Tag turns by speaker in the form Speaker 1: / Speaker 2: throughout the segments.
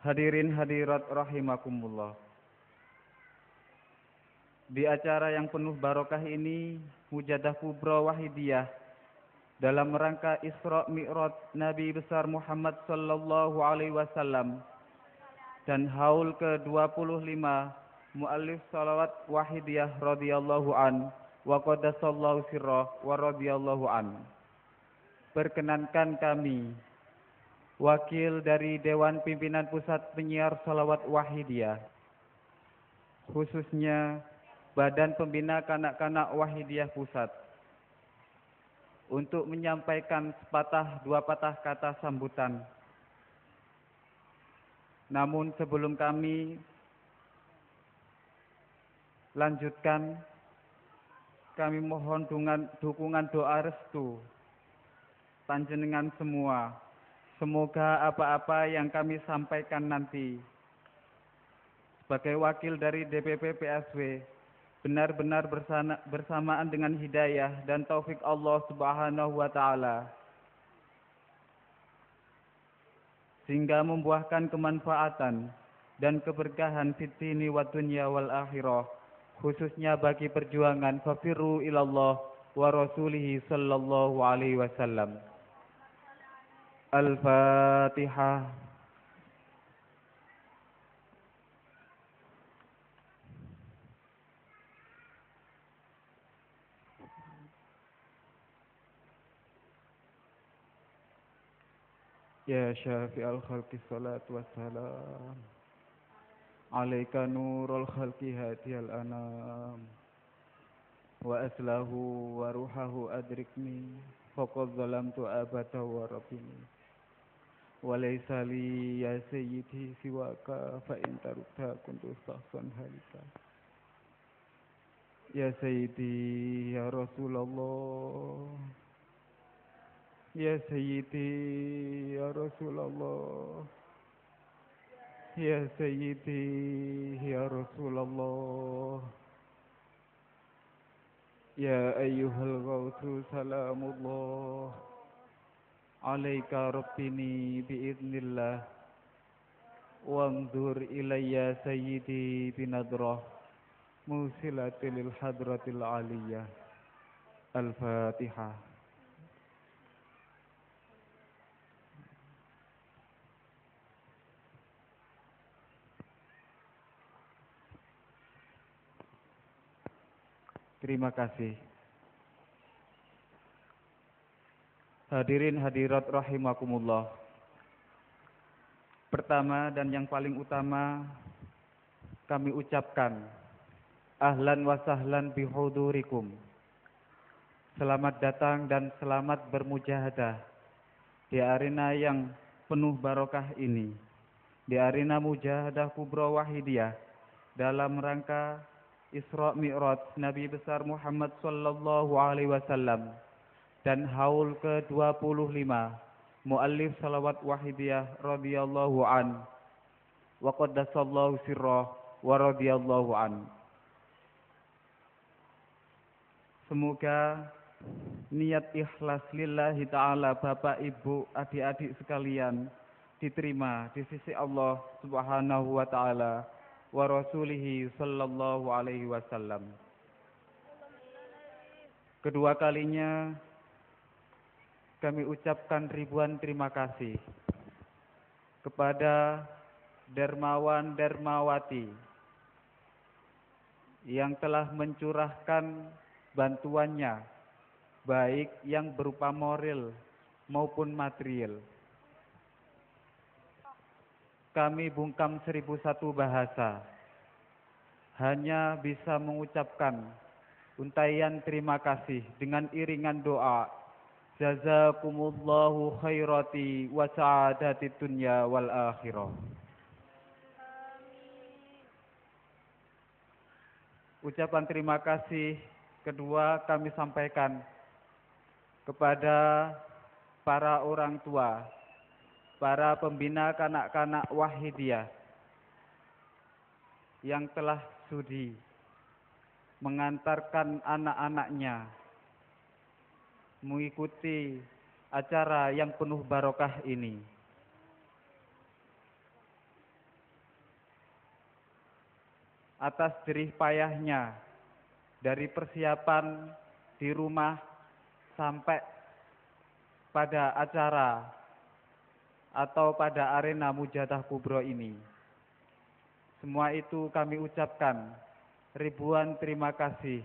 Speaker 1: Hadirin hadirat rahimakumullah. Di acara yang penuh barokah ini, Mujadah Kubra Wahidiyah dalam rangka Isra Mi'raj Nabi besar Muhammad sallallahu alaihi wasallam dan haul ke-25 muallif salawat Wahidiyah radhiyallahu an wa qaddasallahu sirrah wa radhiyallahu an. Perkenankan kami, wakil dari Dewan Pimpinan Pusat Penyiar Salawat Wahidiyah, khususnya Badan Pembina Kanak-Kanak Wahidiyah Pusat, untuk menyampaikan sepatah dua patah kata sambutan. Namun sebelum kami lanjutkan, kami mohon dukungan doa restu panjenengan semua. Semoga apa-apa yang kami sampaikan nanti sebagai wakil dari DPP PSW benar-benar bersamaan dengan hidayah dan taufik Allah Subhanahu wa Ta'ala, sehingga membuahkan kemanfaatan dan keberkahan fid dini wa dunya wal akhirah, khususnya bagi perjuangan fafirru ilallah wa rasulihi sallallahu alaihi wasallam. Al-Fatihah. Ya syafi'al khalqi salatu wassalam, alaika nurul khalqi hadiyal anam, wa aslahu wa ruhahu adrikni, faqad zalamtu abada wa rabbini, wa laysa li ya sayyidi siwaka, fa in tarukta kuntu sahsan halika. Ya sayyidi ya Rasulullah, ya sayyidi ya Rasulullah, ya sayyidi ya Rasulullah, ya ayyuhal ghawthu salamullah, alaika rabbini biidnillah, wanzur ilayya sayyidi binadrah, musilatil hadratil aliyah. Al-Fatihah. Terima kasih. Hadirin hadirat rahimakumullah. Pertama dan yang paling utama, kami ucapkan ahlan wa sahlan bihudurikum. Selamat datang dan selamat bermujahadah di arena yang penuh barokah ini, di arena Mujahadah Kubra Wahidiyah dalam rangka Isra Mi'raj Nabi besar Muhammad sallallahu alaihi wasallam dan haul ke-25 muallif salawat Wahidiyah radhiyallahu an wa qaddasallahu sirrah wa radhiyallahu an. Semoga niat ikhlas lillahi ta'ala Bapak, Ibu, adik-adik sekalian diterima di sisi Allah Subhanahu wa Ta'ala wa rasulihi sallallahu alaihi wasallam. Kedua kalinya kami ucapkan ribuan terima kasih kepada dermawan dermawati yang telah mencurahkan bantuannya, baik yang berupa moral maupun material. Kami bungkam 1001 bahasa, hanya bisa mengucapkan untayan terima kasih dengan iringan doa. Jazakumullahu khairati wa sa'adati dunya wal akhirah. Ucapan terima kasih kedua kami sampaikan kepada para orang tua, para pembina kanak-kanak Wahidiyah yang telah sudi mengantarkan anak-anaknya mengikuti acara yang penuh barokah ini. atas jerih payahnya dari persiapan di rumah sampai pada acara atau pada arena Mujadah Kubro ini. Semua itu kami ucapkan ribuan terima kasih,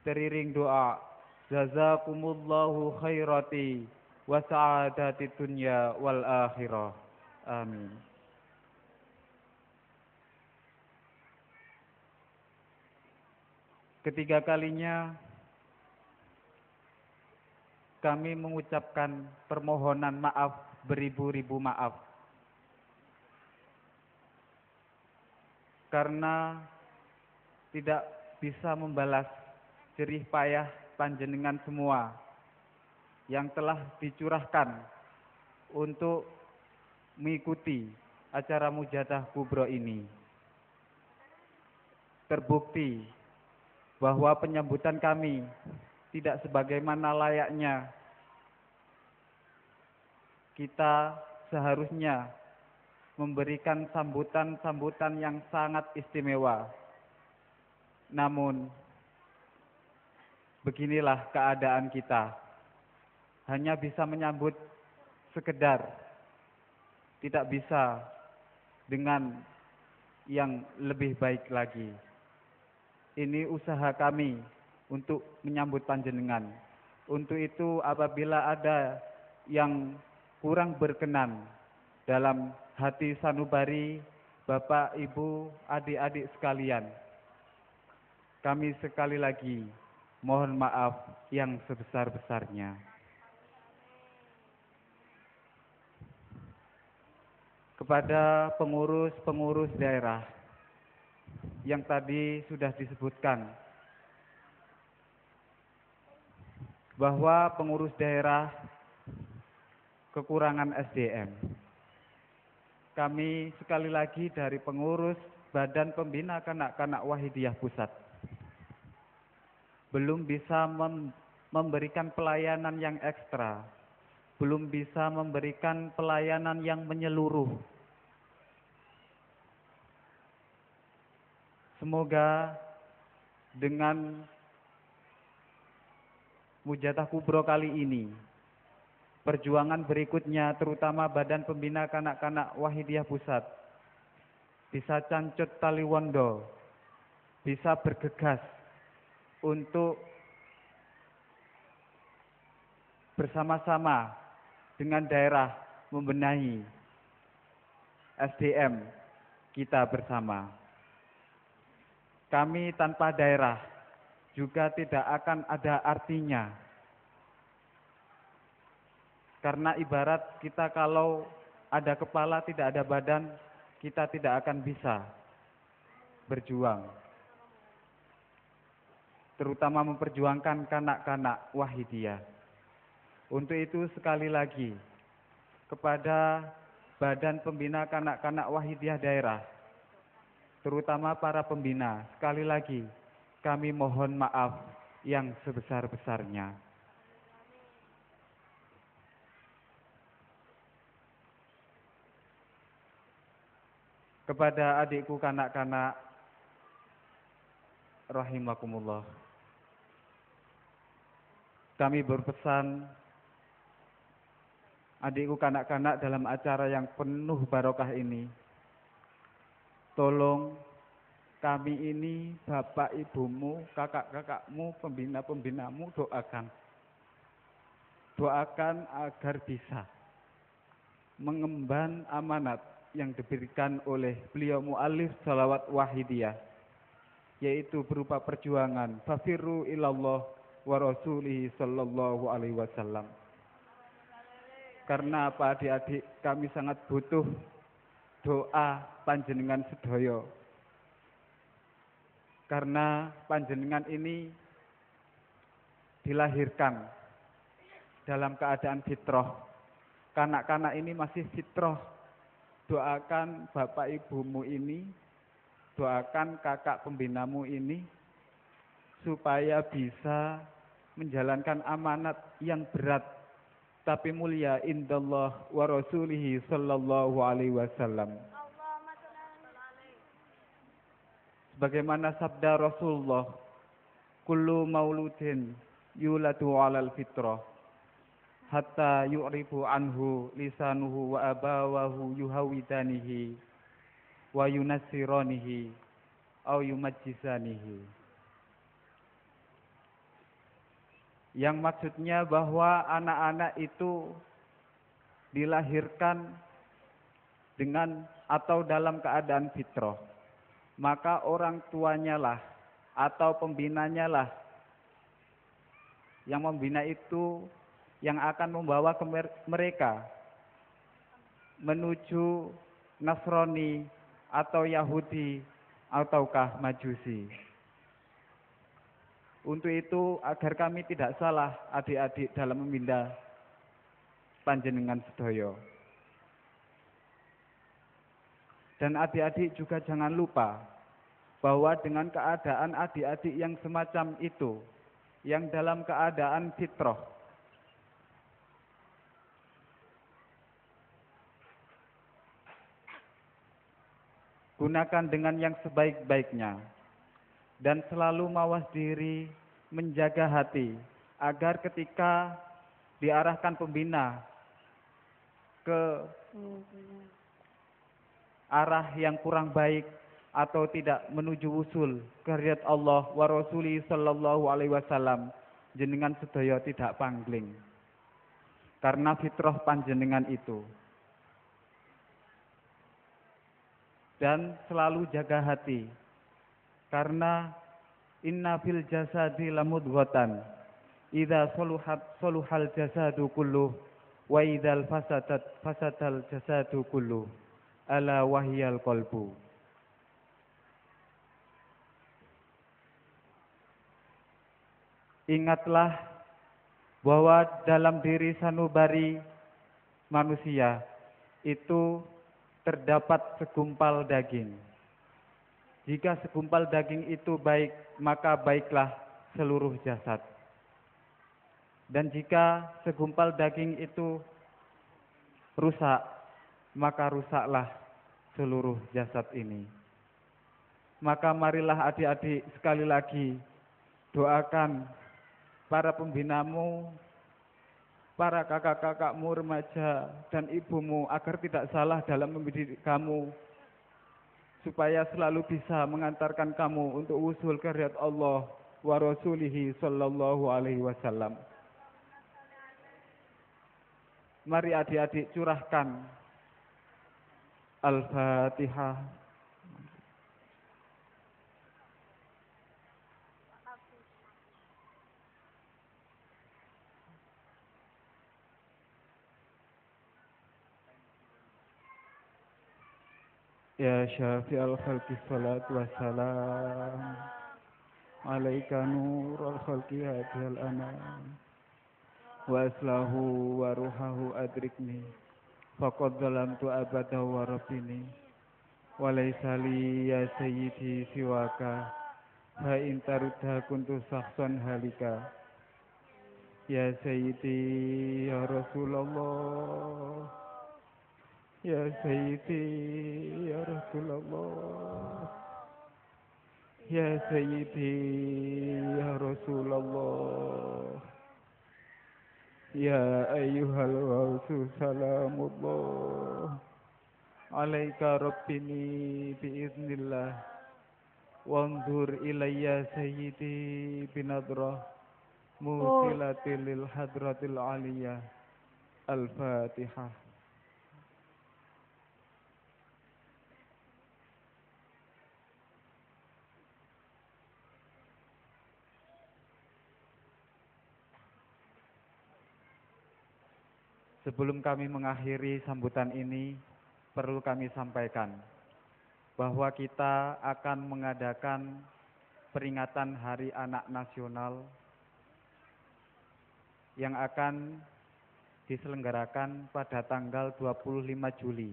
Speaker 1: teriring doa, jazakumullahu khairati wa sa'adati dunya wal akhirah. Amin. Ketiga kalinya kami mengucapkan permohonan maaf beribu-ribu maaf. Karena tidak bisa membalas jerih payah panjenengan semua yang telah dicurahkan untuk mengikuti acara Mujadah Kubro ini. Terbukti bahwa penyambutan kami tidak sebagaimana layaknya kita seharusnya memberikan sambutan-sambutan yang sangat istimewa. Namun, beginilah keadaan kita. Hanya bisa menyambut sekedar, tidak bisa dengan yang lebih baik lagi. Ini usaha kami untuk menyambut panjenengan. Untuk itu apabila ada yang kurang berkenan dalam hati sanubari Bapak, Ibu, adik-adik sekalian, kami sekali lagi mohon maaf yang sebesar-besarnya. Kepada pengurus-pengurus daerah yang tadi sudah disebutkan bahwa pengurus daerah kekurangan SDM. Kami sekali lagi dari pengurus Badan Pembina Kanak-Kanak Wahidiyah Pusat belum bisa memberikan pelayanan yang ekstra, belum bisa memberikan pelayanan yang menyeluruh. Semoga dengan Mujadah Kubro kali ini, perjuangan berikutnya terutama Badan Pembina Kanak-Kanak Wahidiyah Pusat bisa cancut tali wondo, bisa bergegas untuk bersama-sama dengan daerah membenahi SDM kita bersama. Kami tanpa daerah juga tidak akan ada artinya. Karena ibarat kita kalau ada kepala tidak ada badan, kita tidak akan bisa berjuang. Terutama memperjuangkan kanak-kanak Wahidiyah. Untuk itu sekali lagi kepada Badan Pembina Kanak-Kanak Wahidiyah daerah, terutama para pembina, sekali lagi kami mohon maaf yang sebesar-besarnya. Kepada adikku kanak-kanak, rahimakumullah, kami berpesan, adikku kanak-kanak dalam acara yang penuh barokah ini, tolong kami ini, bapak ibumu, kakak-kakakmu, pembina-pembinamu doakan. Doakan agar bisa mengemban amanat yang diberikan oleh beliau mu'alif sholawat wahidiyah, yaitu berupa perjuangan fafirru ilallah wa rasulihi sallallahu alaihi wasallam. Karena apa adik-adik, kami sangat butuh doa panjenengan sedaya. Karena panjenengan ini dilahirkan dalam keadaan fitrah. Kanak-kanak ini masih fitrah. Doakan bapak ibumu ini, doakan kakak pembinamu ini, supaya bisa menjalankan amanat yang berat tapi mulia indallah wa rasulihi sallallahu alaihi wasallam. Sebagaimana sabda Rasulullah, kullu mauludin yuladu 'alal fitrah hatta yu'rifu anhu lisanuhu wa abawahu yuhawidanihi wa yunassiranihi au yumajjisanihi. Yang maksudnya bahwa anak-anak itu dilahirkan dengan atau dalam keadaan fitrah. Maka orang tuanya lah atau pembinanya lah yang membina itu yang akan membawa mereka menuju Nasrani atau Yahudi ataukah Majusi. Untuk itu agar kami tidak salah adik-adik dalam membina panjenengan sedaya. Dan adik-adik juga jangan lupa bahwa dengan keadaan adik-adik yang semacam itu, yang dalam keadaan fitrah, gunakan dengan yang sebaik-baiknya dan selalu mawas diri, menjaga hati agar ketika diarahkan pembina ke arah yang kurang baik atau tidak menuju usul kehendak Allah wa Rasuli sallallahu alaihi wasallam, jenengan sedaya tidak pangling karena fitrah panjenengan itu. Dan selalu jaga hati karena inna fil jasadi lamudghatan idza saluhal jasadu kulluh wa idzal fasadal jasadu kulluh ala wahyal qalbu. Ingatlah bahwa dalam diri sanubari manusia itu terdapat segumpal daging. Jika segumpal daging itu baik, maka baiklah seluruh jasad. Dan jika segumpal daging itu rusak, maka rusaklah seluruh jasad ini. Maka marilah adik-adik sekali lagi doakan para pembinamu, para kakak-kakakmu remaja dan ibumu agar tidak salah dalam mendidik kamu, supaya selalu bisa mengantarkan kamu untuk usul kehendak Allah wa Rasulihi sallallahu alaihi wasallam. Mari adik-adik curahkan Al-Fatihah. Ya syafi'al khalqi salatu wassalam alaika nurul khalqi hadhal anam wa aslahu wa ruhahu adrikni faqad zalamtu abada wa rabbini wa laysa li ya sayyidi siwaka ha in tarudha kuntu sakhsan halika ya sayyidi ya Rasulullah ya sayyidi ya Rasulullah ya sayyidi ya Rasulullah ya ayyuhal wausu salamullah alaika rabbini biiznillah wanzur ilayya sayyidi binadrah musilatil lil hadratil aliyah. Al-Fatihah. Sebelum kami mengakhiri sambutan ini, perlu kami sampaikan bahwa kita akan mengadakan peringatan Hari Anak Nasional yang akan diselenggarakan pada tanggal 25 Juli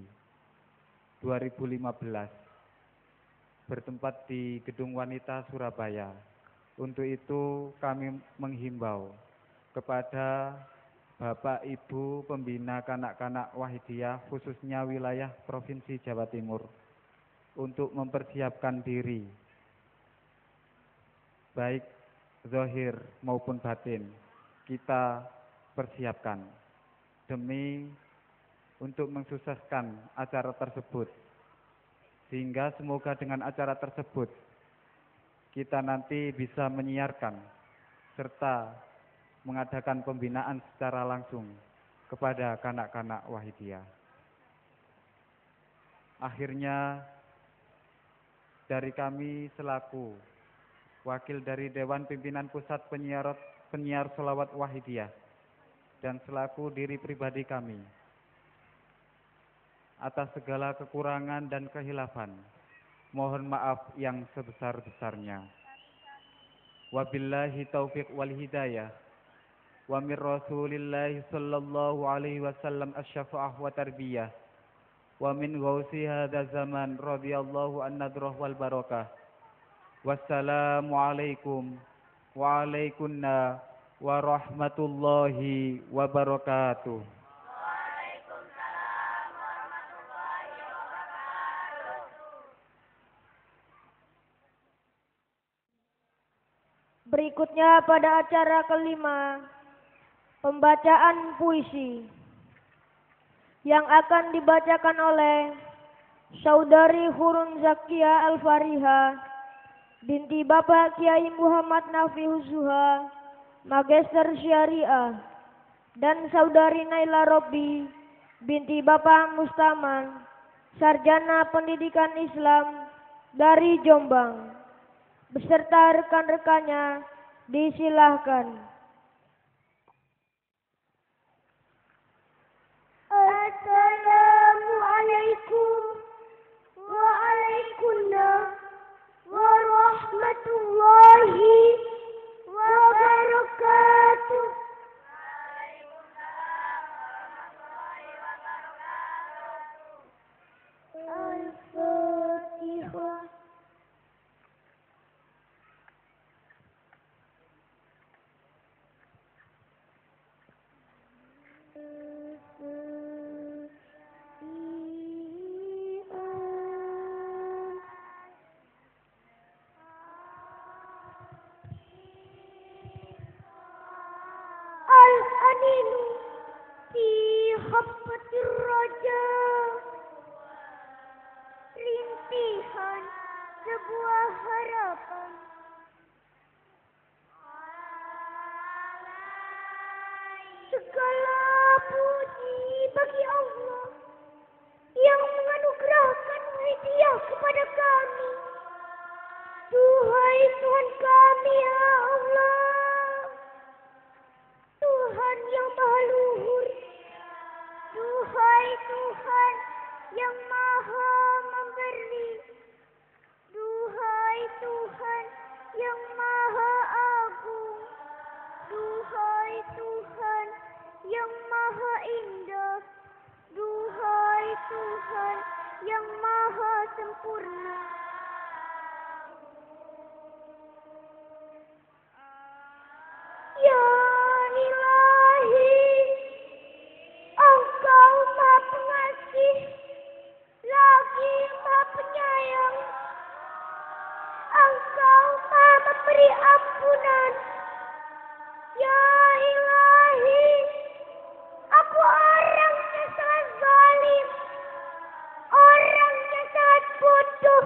Speaker 1: 2015 bertempat di Gedung Wanita Surabaya. Untuk itu kami menghimbau kepada Bapak Ibu pembina kanak-kanak Wahidiyah khususnya wilayah Provinsi Jawa Timur untuk mempersiapkan diri baik zahir maupun batin, kita persiapkan demi untuk mensukseskan acara tersebut. Sehingga semoga dengan acara tersebut kita nanti bisa menyiarkan serta mengadakan pembinaan secara langsung kepada kanak-kanak Wahidiyah. Akhirnya dari kami selaku wakil dari Dewan Pimpinan Pusat Penyiar Sholawat Wahidiyah dan selaku diri pribadi kami, atas segala kekurangan dan kehilafan, mohon maaf yang sebesar-besarnya. Wabillahi taufiq wal hidayah. Wa min Rasulillahi sallallahu alaihi wasallam asy-syafa'ah wa tarbiyah. Wa min ghausi hadza zaman radhiyallahu an nadrah wal barakah. Wassalamu alaikum wa alaikunna wa rahmatullahi wabarakatuh.
Speaker 2: Berikutnya pada acara kelima, pembacaan puisi yang akan dibacakan oleh Saudari Hurun Zakia Al-Fariha binti Bapak Kiai Muhammad Nafi Husuha, Magister Syariah, dan Saudari Naila Robbi binti Bapak Mustaman, Sarjana Pendidikan Islam dari Jombang, beserta rekan-rekannya disilahkan.
Speaker 3: Assalamualaikum waalaikumsalam warahmatullahi wabarakatuh. Al-Fatihah. Al-Aninu fi khaffatir raja, rintihan sebuah harapan. Segala puji bagi Allah yang menganugerahkan hadiah kepada kami. Duhai Tuhan kami ya Allah, Tuhan yang maha luhur, duhai Tuhan yang maha memberi, duhai Tuhan yang maha agung, duhai Tuhan yang maha indah, duhai Tuhan yang maha sempurna. Ya Ilahi, Engkau maha pengasih, lagi maha penyayang. Engkau maha memberi ampunan. Ya Ilahi, aku orangnya sangat zalim, orangnya sangat bodoh,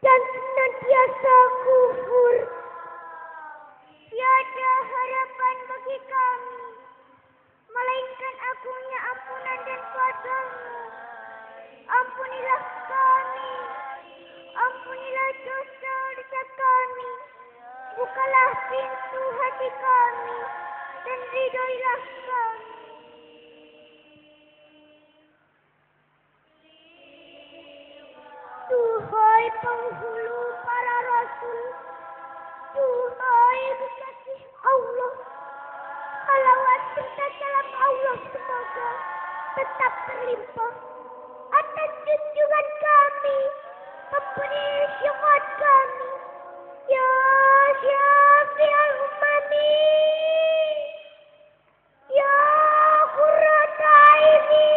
Speaker 3: dan senantiasa kufur. Tiada harapan bagi kami, melainkan agungnya ampunan dan qada-Mu. Ampunilah kami, ampunilah dosa-dosa kami, bukalah pintu hati kami, dan ridhoilah kami. Duhai penghulu para rasul, duhai kekasih Allah, salawat serta salam Allah semoga tetap terlimpah atas junjungan kami, pemberi syafaat kami, ya Syafi'al Umami, ya Qurrata Aini.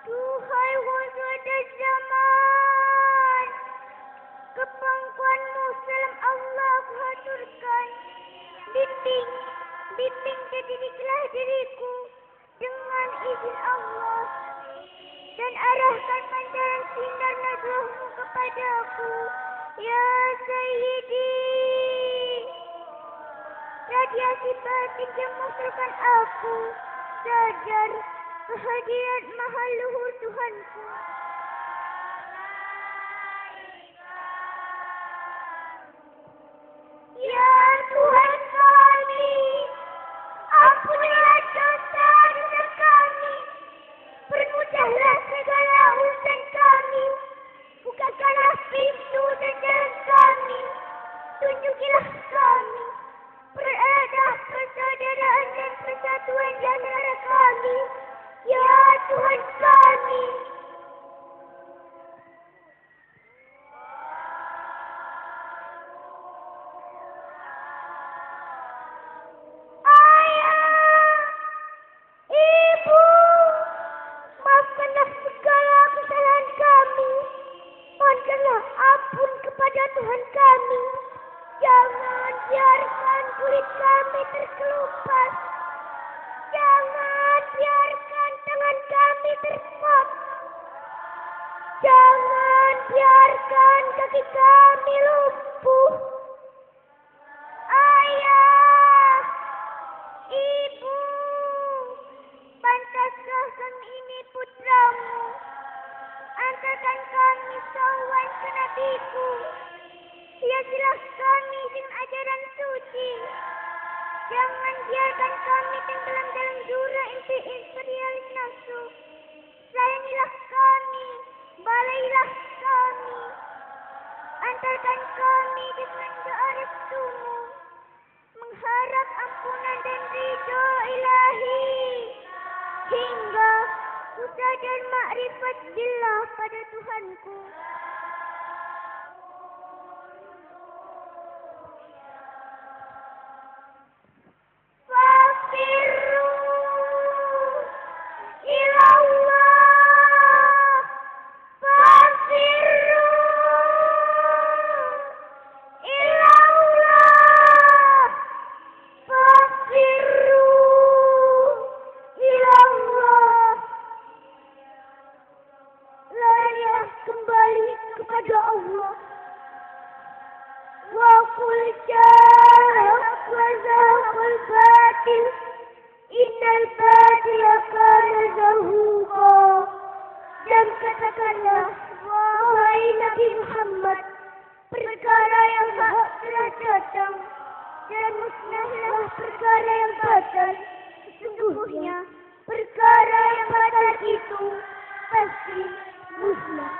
Speaker 3: Duhai wujud zaman, kepangkuan izin Allah. Dan arahkan pancaran sinar najwamu kepadaku, ya Sayyidi. Radiasi batin yang masukkan aku sadar kehadiran maha luhur Tuhanku. Ya Tuhan kami, ampunilah dosa-dosa kami. Permudahlah segala urusan kami. Bukakanlah pintu dan jalan kami. Tunjukilah kami beradab persaudaraan dan persatuan di antara kami. Ya Tuhan kami. Ampun kepada Tuhan kami. Jangan biarkan kulit kami terkelupas. Jangan biarkan tangan kami terpot. Jangan biarkan kaki kami lumpuh. Ayah, Ibu, pantaskah kami ini putramu? Antarkan kami sowan ke Nabiku. Hiasilah kami dengan ajaran suci. Jangan biarkan kami tenggelam dalam jurang imperialis nafsu. Sayangilah kami, balailah kami. Antarkan kami dengan doa restumu, mengharap ampunan dan ridho ilahi, hingga kuda dan makrifat billah pada Tuhanku. Fafirru ilallah, fafirru ilallah, fafirru ilallah. Larilah kembali kepada Allah. Wa qul ja'aka wa zahaqal batil, innal batila kana zahuqa. Dan katakanlah, wahai Nabi Muhammad, perkara yang hak telah datang, dan musnahlah perkara yang batal. Sesungguhnya perkara yang batal itu pasti musnah.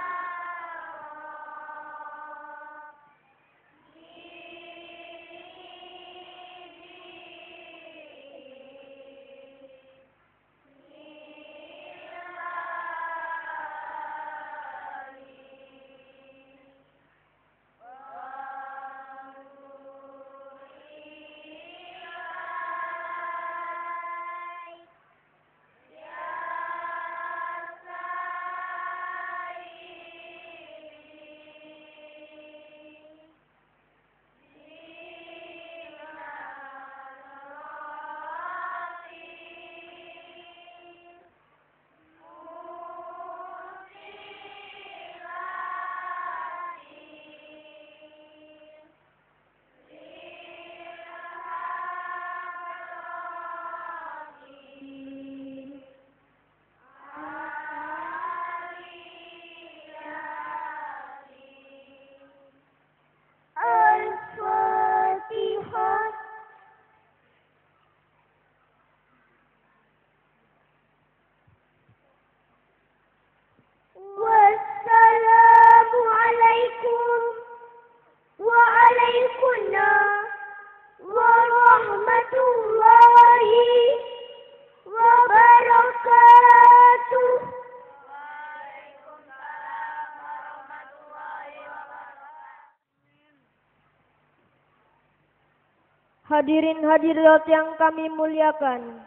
Speaker 3: Hadirin hadirat yang kami muliakan,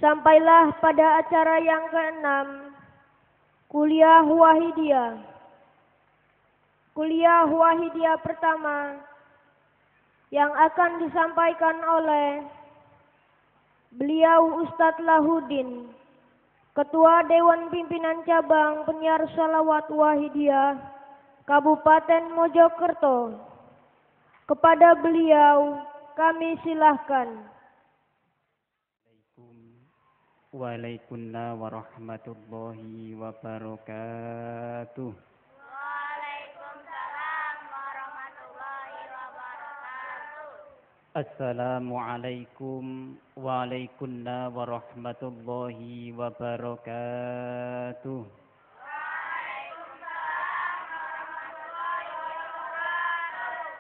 Speaker 3: sampailah pada acara yang ke-6, Kuliah Wahidiyah. Kuliah Wahidiyah pertama yang akan disampaikan oleh beliau Ustadz Lahuddin Ketua Dewan Pimpinan Cabang Penyiar Sholawat Wahidiyah Kabupaten Mojokerto. Kepada beliau kami silahkan.
Speaker 4: Waalaikumsalam warahmatullahi wabarakatuh.
Speaker 5: Waalaikumsalam warahmatullahi wabarakatuh.
Speaker 4: Assalamualaikum waalaikumsalam warahmatullahi wabarakatuh.
Speaker 5: Waalaikumsalam warahmatullahi wabarakatuh.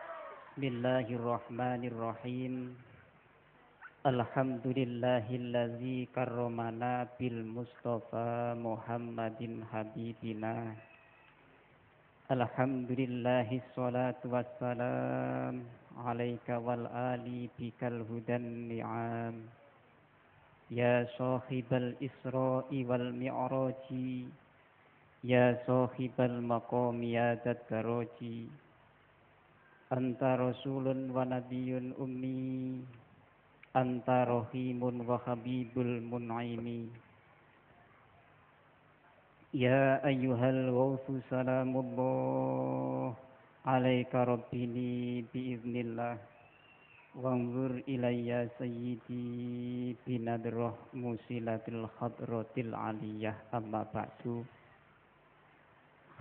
Speaker 4: Bismillahirrahmanirrahim. Alhamdulillahillazi karramana bil Mustafa Muhammadin habibina. Alhamdulillahi sholatu wassalam alaika wal ali bikal hudan ni'am. Ya sahibal isra'i wal mi'raji, ya sahibal maqami ya daraji. Anta rasulun wa nabiyyun ummi, anta rahimun wa habibul mun'imi. Ya ayyuhal ghawthu salamullah alaika rabbini biiznillah. Wanzur ilayya sayyidi binadrah musilatil hadratil aliyah. Amma ba'du.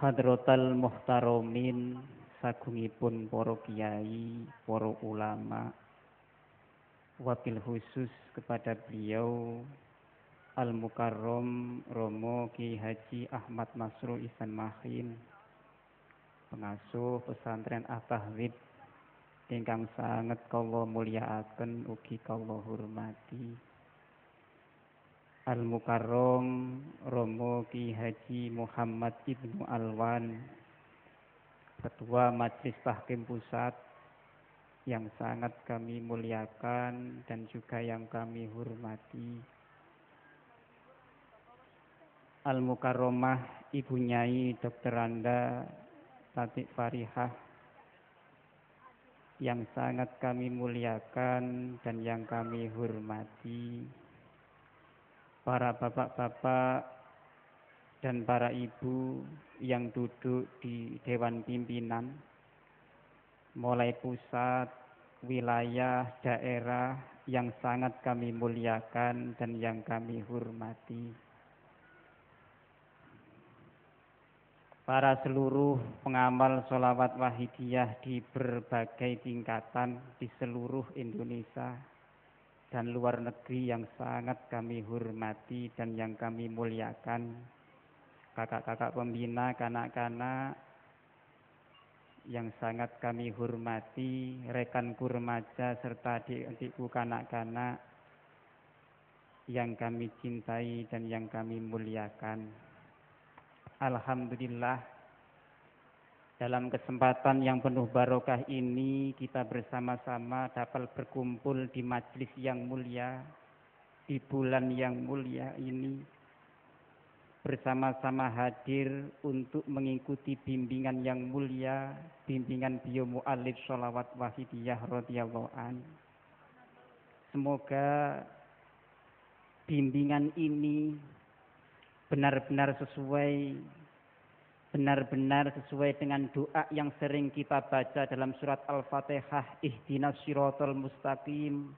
Speaker 4: Hadratal muhtaramin, sagungipun para kiai, para ulama, wabil khusus kepada beliau Al-Mukarram Romo Ki Haji Ahmad Masrur Ihsan Mahin, pengasuh pesantren At-Tahdzib ingkang sanget kula mulyakaken ugi kula hormati. Al-Mukarram Romo Ki Haji Muhammad Ibnu Alwan, Ketua Majelis Tahkim Pusat, yang sangat kami muliakan dan juga yang kami hormati. Al-Mukarramah Ibu Nyai Dr. Randa Tatik Farihah, yang sangat kami muliakan dan yang kami hormati. Para bapak-bapak dan para ibu yang duduk di Dewan Pimpinan, mulai pusat, wilayah, daerah, yang sangat kami muliakan dan yang kami hormati. Para seluruh pengamal sholawat wahidiyah di berbagai tingkatan di seluruh Indonesia dan luar negeri yang sangat kami hormati dan yang kami muliakan. Kakak-kakak pembina, kanak-kanak yang sangat kami hormati, rekanku remaja serta adik-adikku kanak-kanak yang kami cintai dan yang kami muliakan. Alhamdulillah, dalam kesempatan yang penuh barokah ini kita bersama-sama dapat berkumpul di majelis yang mulia, di bulan yang mulia ini, bersama-sama hadir untuk mengikuti bimbingan yang mulia, bimbingan beliau mu'alif sholawat wahidiyah radhiyallahu an. Semoga bimbingan ini benar-benar sesuai dengan doa yang sering kita baca dalam surat Al-Fatihah, ihdinas siratal mustaqim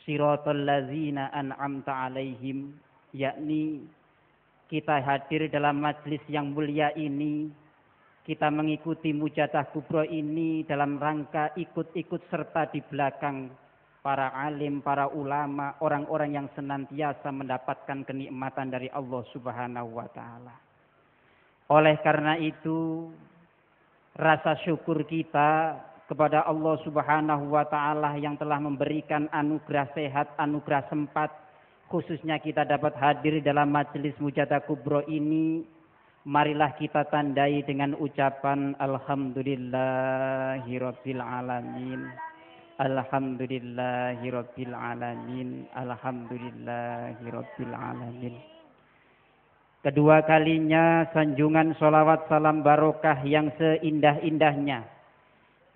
Speaker 4: siratal ladzina an'amta alaihim, yakni kita hadir dalam majelis yang mulia ini, kita mengikuti mujadah kubro ini dalam rangka ikut-ikut serta di belakang para alim, para ulama, orang-orang yang senantiasa mendapatkan kenikmatan dari Allah Subhanahu wa ta'ala. Oleh karena itu, rasa syukur kita kepada Allah Subhanahu wa ta'ala yang telah memberikan anugerah sehat, anugerah sempat, khususnya kita dapat hadir dalam majelis mujadah kubro ini, marilah kita tandai dengan ucapan Alhamdulillahirabbil alamin. Alhamdulillahirabbil alamin. Alhamdulillahirabbil alamin. Kedua kalinya sanjungan sholawat salam barokah yang seindah-indahnya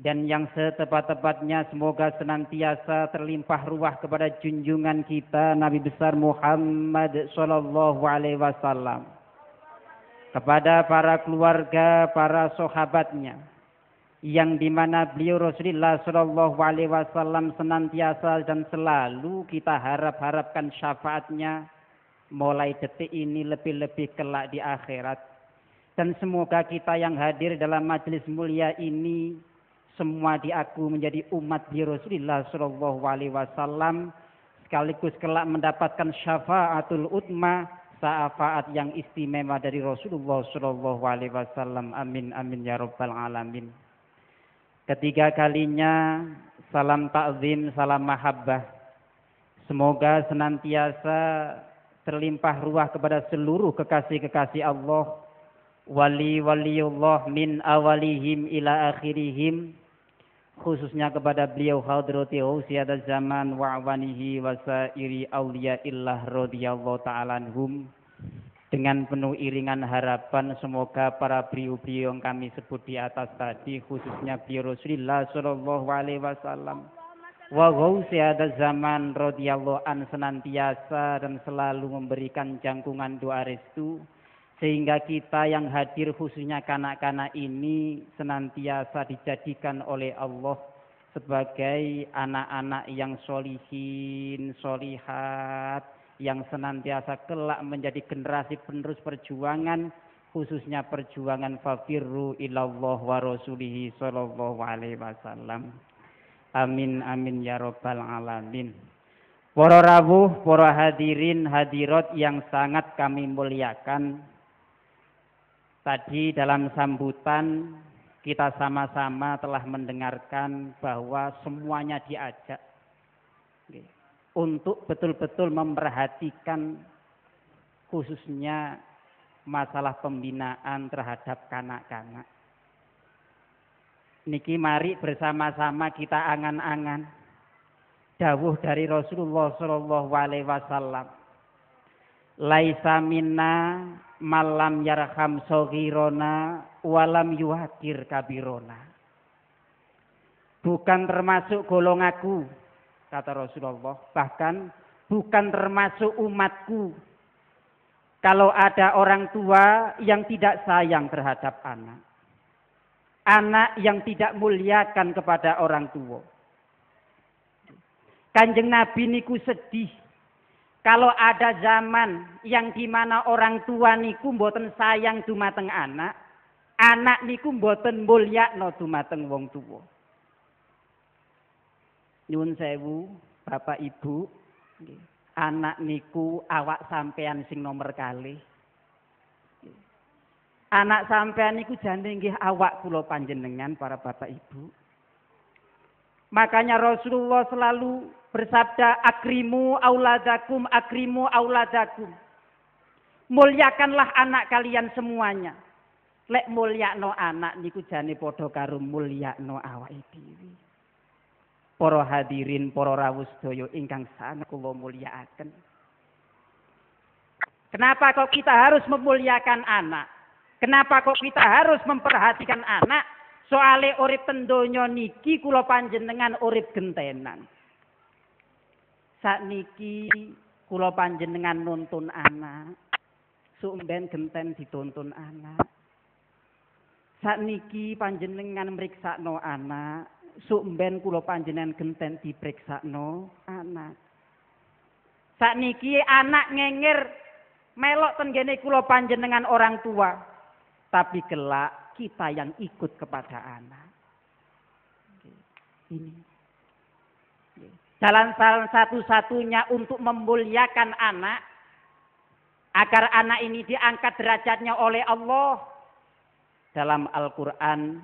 Speaker 4: Dan yang setepat-tepatnya semoga senantiasa terlimpah ruah kepada junjungan kita Nabi besar Muhammad sallallahu alaihi wasallam, kepada para keluarga, para sahabatnya, yang dimana beliau Rasulullah sallallahu alaihi wasallam senantiasa dan selalu kita harapkan syafaatnya mulai detik ini lebih-lebih kelak di akhirat. Dan semoga kita yang hadir dalam majelis mulia ini semua diaku menjadi umat di Rasulullah sallallahu alaihi wasallam, sekaligus kelak mendapatkan syafaatul utma, syafaat yang istimewa dari Rasulullah sallallahu alaihi wasallam. Amin amin ya rabbal alamin. Ketiga kalinya salam ta'zim, salam mahabbah. Semoga senantiasa terlimpah ruah kepada seluruh kekasih-kekasih Allah, wali-waliullah min awalihim ila akhirihim, khususnya kepada beliau hadrati Ghausiyadz Zaman wa awanihi wa sairi auliyaillah radhiyallahu ta'ala anhum. Dengan penuh iringan harapan semoga para beliau-beliau yang kami sebut di atas tadi, khususnya beliau Rasulullah sallallahu alaihi wasallam wa Ghausiyadz Zaman radhiyallahu an, senantiasa dan selalu memberikan jangkungan doa restu, sehingga kita yang hadir khususnya kanak-kanak ini senantiasa dijadikan oleh Allah sebagai anak-anak yang solihin, solihat, yang senantiasa kelak menjadi generasi penerus perjuangan, khususnya perjuangan fafirru ilallah wa rasulihi sallallahu alaihi wasallam. Amin amin ya rabbal alamin. Para rawuh, para hadirin hadirat yang sangat kami muliakan, tadi dalam sambutan kita sama-sama telah mendengarkan bahwa semuanya diajak untuk betul-betul memperhatikan khususnya masalah pembinaan terhadap kanak-kanak. Niki mari bersama-sama kita angan-angan dawuh dari Rasulullah sallallahu alaihi wasallam, laisa minna malam yarham soghirona walam yuhakir kabirona. Bukan termasuk golonganku, kata Rasulullah, bahkan bukan termasuk umatku kalau ada orang tua yang tidak sayang terhadap anak, anak yang tidak muliakan kepada orang tua. Kanjeng Nabi niku sedih kalau ada zaman yang dimana orang tua niku mboten sayang dumateng anak, anak niku mboten mulyakno dumateng wong tuwa. Nyuwun sewu, Bapak Ibu, anak niku awak sampean sing nomor kalih. Anak sampean niku jane nggih awak kula panjenengan para Bapak Ibu. Makanya Rasulullah selalu bersabda, akrimu auladakum, akrimu auladakum. Muliakanlah anak kalian semuanya. Lek mulyakno anak niku jane padha karo mulyakno awake dhewe. Para hadirin, para rawuh sedaya ingkang sanget kula mulyakaken. Kenapa kok kita harus memuliakan anak? Kenapa kok kita harus memperhatikan anak? Soale urip ten donya niki kula panjenengan urip gentenan. Sakniki kula panjenengan nuntun anak, sumben genten dituntun anak. Sakniki panjenengan mriksakno anak, sumben kula panjenengan genten dipriksakno anak. Sakniki anak ngengir melok ten gene kula panjenengan orang tua, tapi kelak kita yang ikut kepada anak. Ini jalan satu-satunya untuk memuliakan anak, agar anak ini diangkat derajatnya oleh Allah. Dalam Al-Quran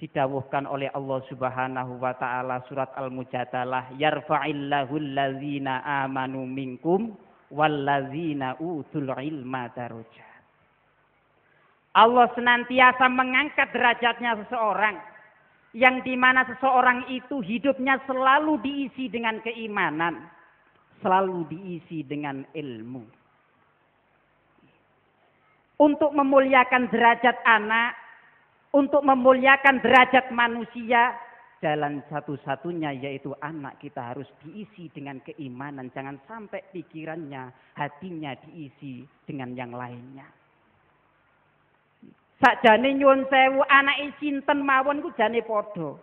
Speaker 4: didawuhkan oleh Allah Subhanahu wa taala surat Al-Mujadalah, yarfa'illahu allazina amanu minkum wallazina utul ilma darajat. Allah senantiasa mengangkat derajatnya seseorang, yang dimana seseorang itu hidupnya selalu diisi dengan keimanan, selalu diisi dengan ilmu. Untuk memuliakan derajat anak, untuk memuliakan derajat manusia, jalan satu-satunya yaitu anak kita harus diisi dengan keimanan. Jangan sampai pikirannya, hatinya diisi dengan yang lainnya. Sakjane nyuwun sewu anake sinten mawon ku jane padha.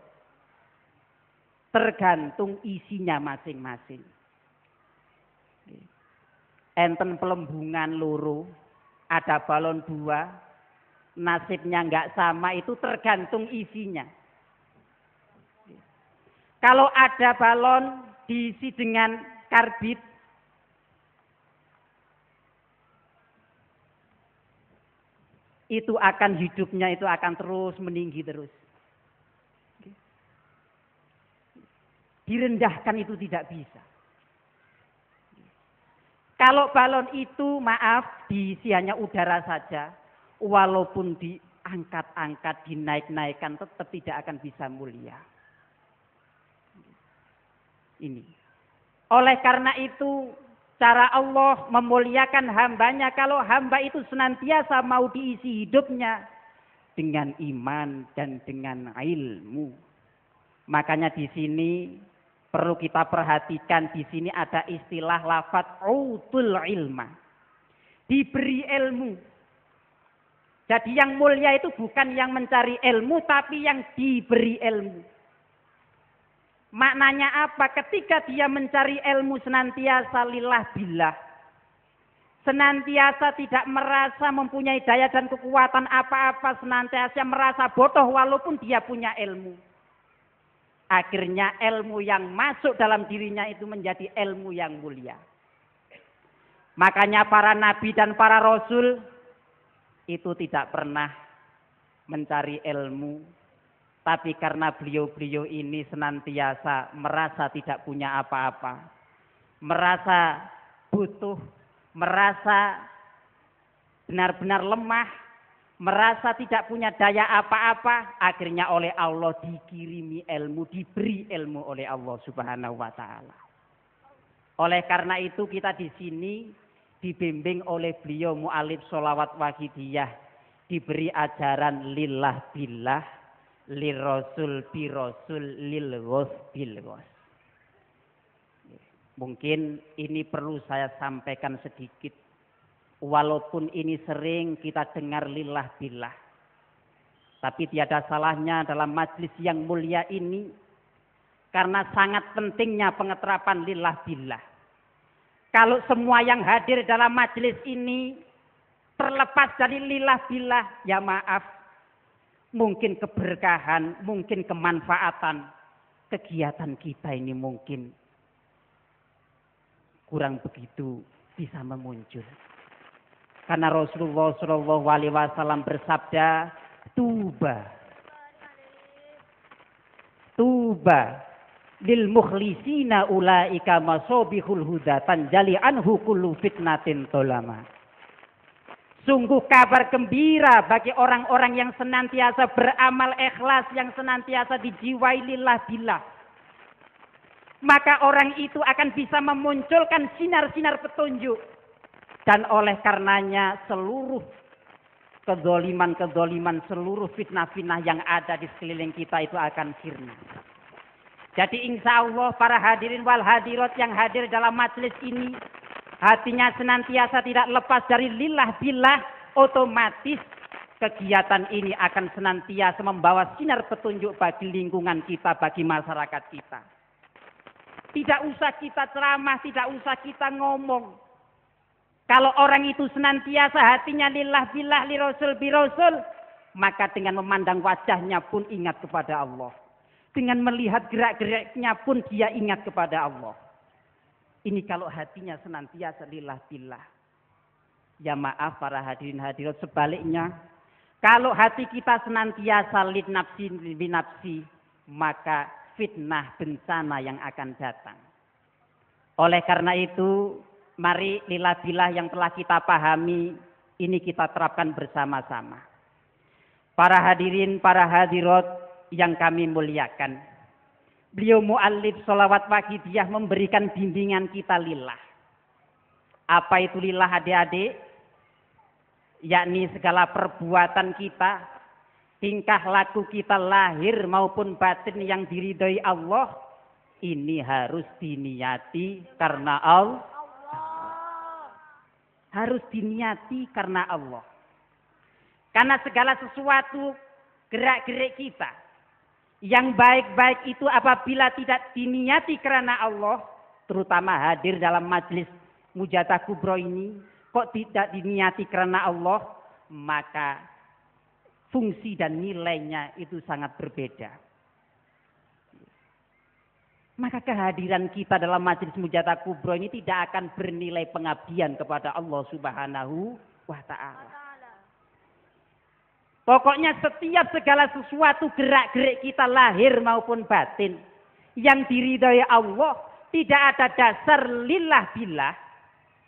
Speaker 4: Tergantung isinya masing-masing. Enten pelembungan loro, ada balon 2, nasibnya enggak sama, itu tergantung isinya. Kalau ada balon diisi dengan karbit, itu akan hidupnya itu akan terus meninggi terus. Direndahkan itu tidak bisa. Kalau balon itu maaf diisi hanya udara saja, walaupun diangkat-angkat, dinaik-naikkan tetap tidak akan bisa mulia. Ini. Oleh karena itu cara Allah memuliakan hambanya kalau hamba itu senantiasa mau diisi hidupnya dengan iman dan dengan ilmu. Makanya di sini perlu kita perhatikan, di sini ada istilah lafadz utul ilma. Diberi ilmu. Jadi yang mulia itu bukan yang mencari ilmu tapi yang diberi ilmu. Maknanya apa? Ketika dia mencari ilmu senantiasa lillah billah. Senantiasa tidak merasa mempunyai daya dan kekuatan apa-apa. Senantiasa merasa bodoh walaupun dia punya ilmu. Akhirnya ilmu yang masuk dalam dirinya itu menjadi ilmu yang mulia. Makanya para nabi dan para rasul itu tidak pernah mencari ilmu. Tapi karena beliau-beliau ini senantiasa merasa tidak punya apa-apa. Merasa butuh, merasa benar-benar lemah, merasa tidak punya daya apa-apa. Akhirnya oleh Allah dikirimi ilmu, diberi ilmu oleh Allah Subhanahu wa ta'ala. Oleh karena itu kita di sini dibimbing oleh beliau mu'alif sholawat wahidiyah. Diberi ajaran lillah billah. Lirasul birasul lil ghos bil ghos. Mungkin ini perlu saya sampaikan sedikit. Walaupun ini sering kita dengar lillah billah. Tapi tiada salahnya dalam majlis yang mulia ini. Karena sangat pentingnya pengeterapan lillah billah. Kalau semua yang hadir dalam majlis ini terlepas dari lillah billah, ya maaf. Mungkin keberkahan, mungkin kemanfaatan kegiatan kita ini mungkin kurang begitu bisa memuncul. Karena Rasulullah SAW bersabda, tuba lil mukhlisina ulaika masobihul huda tanjali anhu kullu fitnatin tolama. Sungguh kabar gembira bagi orang-orang yang senantiasa beramal ikhlas, yang senantiasa dijiwai lillah billah. Maka orang itu akan bisa memunculkan sinar-sinar petunjuk. Dan oleh karenanya seluruh kezoliman, seluruh fitnah-fitnah yang ada di sekeliling kita itu akan sirna. Jadi insya Allah para hadirin wal hadirat yang hadir dalam majelis ini, hatinya senantiasa tidak lepas dari lillah billah, otomatis kegiatan ini akan senantiasa membawa sinar petunjuk bagi lingkungan kita, bagi masyarakat kita. Tidak usah kita ceramah, tidak usah kita ngomong. Kalau orang itu senantiasa hatinya lillah billah, li rasul bi rasul, maka dengan memandang wajahnya pun ingat kepada Allah. Dengan melihat gerak-geriknya pun dia ingat kepada Allah. Ini kalau hatinya senantiasa lillah billah. Ya maaf para hadirin hadirat, sebaliknya. Kalau hati kita senantiasa lid nafsi binafsi, maka fitnah bencana yang akan datang. Oleh karena itu, mari lillah billah yang telah kita pahami, ini kita terapkan bersama-sama. Para hadirin, para hadirat yang kami muliakan. Beliau mu'allif sholawat wahidiyah memberikan bimbingan kita lillah. Apa itu lillah adik-adik? Yakni segala perbuatan kita tingkah laku kita lahir maupun batin yang diridhoi Allah, ini harus diniati karena Allah. Harus diniati karena Allah. Karena segala sesuatu gerak-gerik kita yang baik-baik itu apabila tidak diniati karena Allah, terutama hadir dalam majelis Mujadah Kubro ini, kok tidak diniati karena Allah, maka fungsi dan nilainya itu sangat berbeda. Maka kehadiran kita dalam majelis Mujadah Kubro ini tidak akan bernilai pengabdian kepada Allah Subhanahu wa Ta'ala. Pokoknya setiap segala sesuatu gerak-gerik kita lahir maupun batin yang diridhoi Allah, tidak ada dasar lillah billah,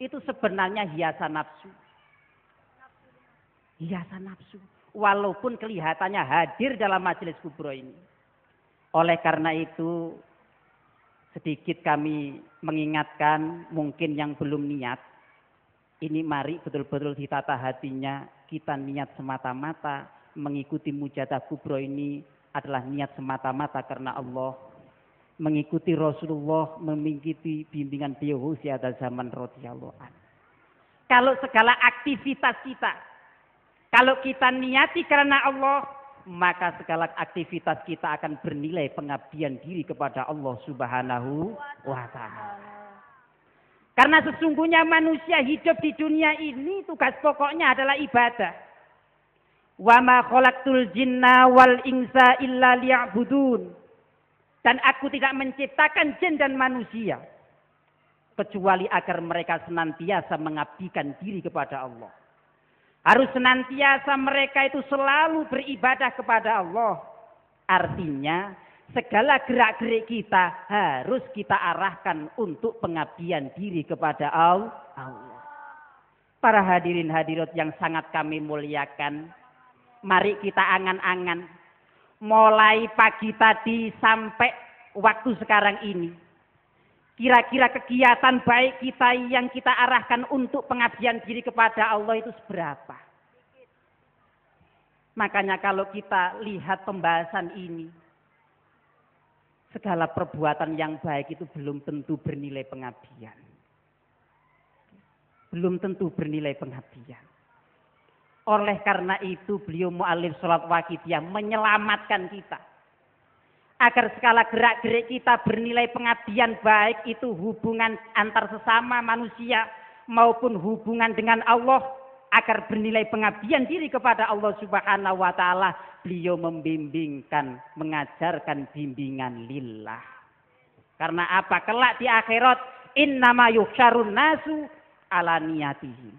Speaker 4: itu sebenarnya hiasan nafsu. Hiasan nafsu. Walaupun kelihatannya hadir dalam majelis kubro ini. Oleh karena itu, sedikit kami mengingatkan mungkin yang belum niat. Ini mari betul-betul ditata hatinya. Kita niat semata-mata mengikuti Mujadah Kubro ini adalah niat semata-mata karena Allah. Mengikuti Rasulullah, mengikuti bimbingan beliau Husyada zaman radhiyallahu anhu. Kalau segala aktivitas kita, kalau kita niati karena Allah, maka segala aktivitas kita akan bernilai pengabdian diri kepada Allah Subhanahu wa Ta'ala. Karena sesungguhnya manusia hidup di dunia ini tugas pokoknya adalah ibadah. Wa ma khalaqtul jinna wal insa illa liya'budun. Dan aku tidak menciptakan jin dan manusia kecuali agar mereka senantiasa mengabdikan diri kepada Allah. Harus senantiasa mereka itu selalu beribadah kepada Allah. Artinya segala gerak-gerik kita harus kita arahkan untuk pengabdian diri kepada Allah. Para hadirin hadirat yang sangat kami muliakan, mari kita angan-angan mulai pagi tadi sampai waktu sekarang ini. Kira-kira kegiatan baik kita yang kita arahkan untuk pengabdian diri kepada Allah itu seberapa? Makanya kalau kita lihat pembahasan ini, segala perbuatan yang baik itu belum tentu bernilai pengabdian. Belum tentu bernilai pengabdian. Oleh karena itu beliau mu'alif sholat waqidiyah menyelamatkan kita. Agar segala gerak-gerik kita bernilai pengabdian baik itu hubungan antar sesama manusia maupun hubungan dengan Allah. Agar bernilai pengabdian diri kepada Allah Subhanahu wa Ta'ala, beliau membimbingkan, mengajarkan bimbingan lillah. Karena apa? Kelak di akhirat, innama yuhsyarun nasu ala niyatihim.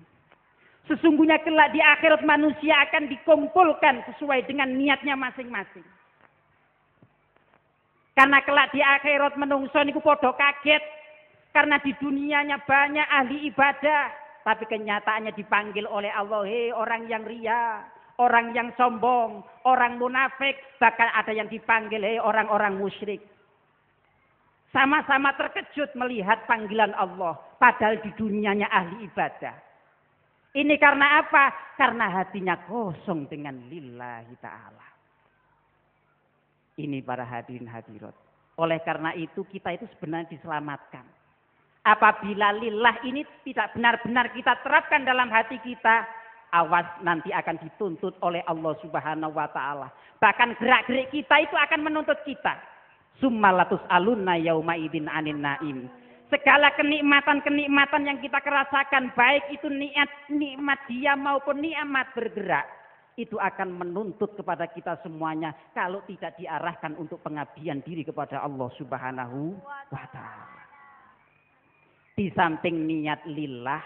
Speaker 4: Sesungguhnya kelak di akhirat manusia akan dikumpulkan sesuai dengan niatnya masing-masing. Karena kelak di akhirat menungso niku padha kaget. Karena di dunianya banyak ahli ibadah. Tapi kenyataannya dipanggil oleh Allah, hei orang yang ria, orang yang sombong, orang munafik, bahkan ada yang dipanggil, hei orang-orang musyrik. Sama-sama terkejut melihat panggilan Allah, padahal di dunianya ahli ibadah. Ini karena apa? Karena hatinya kosong dengan lillahi ta'ala. Ini para hadirin hadirat. Oleh karena itu kita itu sebenarnya diselamatkan. Apabila lillah ini tidak benar-benar kita terapkan dalam hati kita, awas nanti akan dituntut oleh Allah Subhanahu wa Ta'ala. Bahkan gerak-gerik kita itu akan menuntut kita. Summalatus alunna yauma idzin anin naim. Segala kenikmatan-kenikmatan yang kita rasakan, baik itu nikmat dia maupun nikmat bergerak, itu akan menuntut kepada kita semuanya kalau tidak diarahkan untuk pengabdian diri kepada Allah Subhanahu wa Ta'ala. Di samping niat lillah,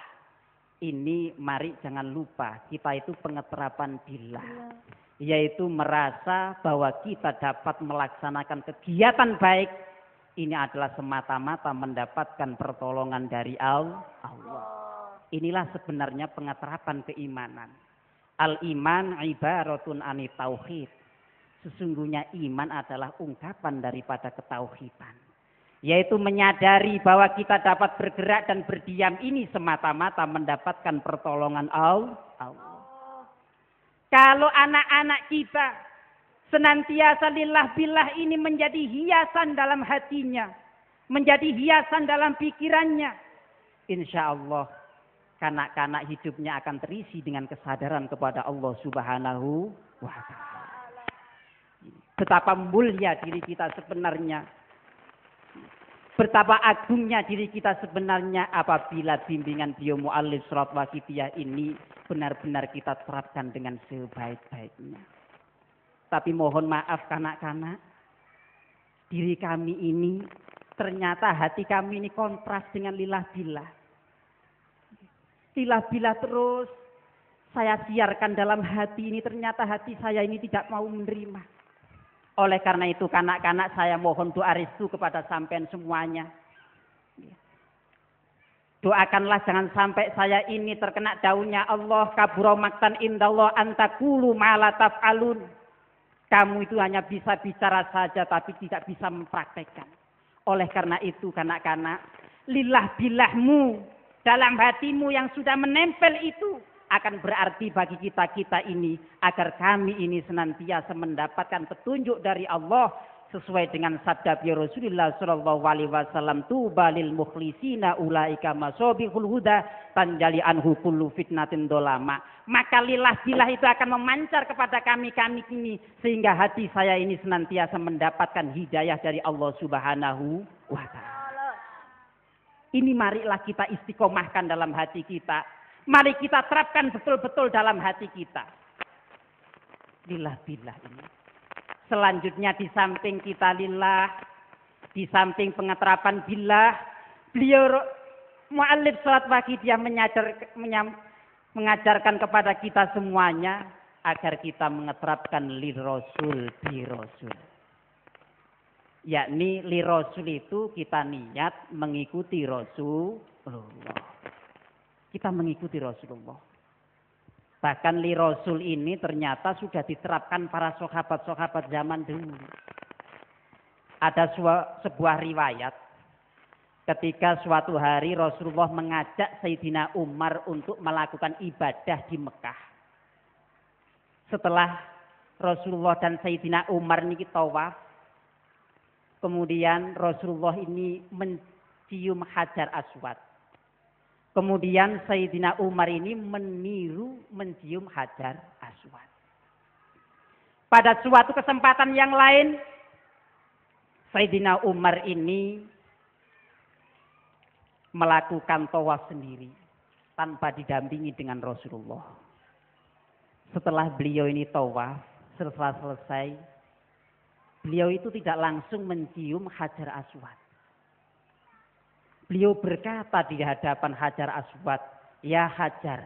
Speaker 4: ini mari jangan lupa kita itu pengeterapan billah. Yaitu merasa bahwa kita dapat melaksanakan kegiatan baik. Ini adalah semata-mata mendapatkan pertolongan dari Allah. Inilah sebenarnya pengeterapan keimanan. Al-iman ibaratun anit tauhid. Sesungguhnya iman adalah ungkapan daripada ketauhidan. Yaitu menyadari bahwa kita dapat bergerak dan berdiam ini semata-mata mendapatkan pertolongan Allah. Kalau anak-anak kita senantiasa lillah billah ini menjadi hiasan dalam hatinya, menjadi hiasan dalam pikirannya. Insya Allah kanak-kanak hidupnya akan terisi dengan kesadaran kepada Allah Subhanahu wa Ta'ala. Betapa mulia diri kita sebenarnya, betapa agungnya diri kita sebenarnya apabila bimbingan beliau Mu'allif Surat Waqidiyah ini benar-benar kita terapkan dengan sebaik-baiknya. Tapi mohon maaf kanak-kanak, diri kami ini ternyata hati kami ini kontras dengan lillah billah. Lillah billah terus saya siarkan dalam hati ini, ternyata hati saya ini tidak mau menerima. Oleh karena itu kanak-kanak saya mohon doa restu kepada sampean semuanya. Doakanlah jangan sampai saya ini terkena daunnya Allah kabura maktan indallah antakulu ma la taf'alun. Kamu itu hanya bisa bicara saja tapi tidak bisa mempraktekkan. Oleh karena itu kanak-kanak, lillah billahmu dalam hatimu yang sudah menempel itu akan berarti bagi kita ini agar kami ini senantiasa mendapatkan petunjuk dari Allah sesuai dengan sabda Rasulullah sallallahu alaihi wasallam, tuba lil mukhlisina ulaika masabihul huda tanjali anhu kullu fitnatin dolama. Maka lillah billah itu akan memancar kepada kami ini sehingga hati saya ini senantiasa mendapatkan hidayah dari Allah Subhanahu wa Ta'ala. Ini marilah kita istiqomahkan dalam hati kita. Mari kita terapkan betul-betul dalam hati kita. Lillah billah ini. Selanjutnya di samping kita lillah, di samping pengeterapan billah, beliau Mu'allif Surat Waqidiyah mengajarkan kepada kita semuanya agar kita mengeterapkan li rasul bi rasul. Yakni li rasul itu kita niat mengikuti Rasulullah. Kita mengikuti Rasulullah. Bahkan li rasul ini ternyata sudah diterapkan para sahabat-sahabat zaman dulu. Ada sebuah riwayat ketika suatu hari Rasulullah mengajak Sayyidina Umar untuk melakukan ibadah di Mekah. Setelah Rasulullah dan Sayyidina Umar ini tawaf, kemudian Rasulullah ini mencium Hajar Aswad. Kemudian Sayyidina Umar ini meniru mencium Hajar Aswad. Pada suatu kesempatan yang lain, Sayyidina Umar ini melakukan tawaf sendiri tanpa didampingi dengan Rasulullah. Setelah beliau ini tawaf, setelah selesai, beliau itu tidak langsung mencium Hajar Aswad. Beliau berkata di hadapan Hajar Aswad, ya Hajar,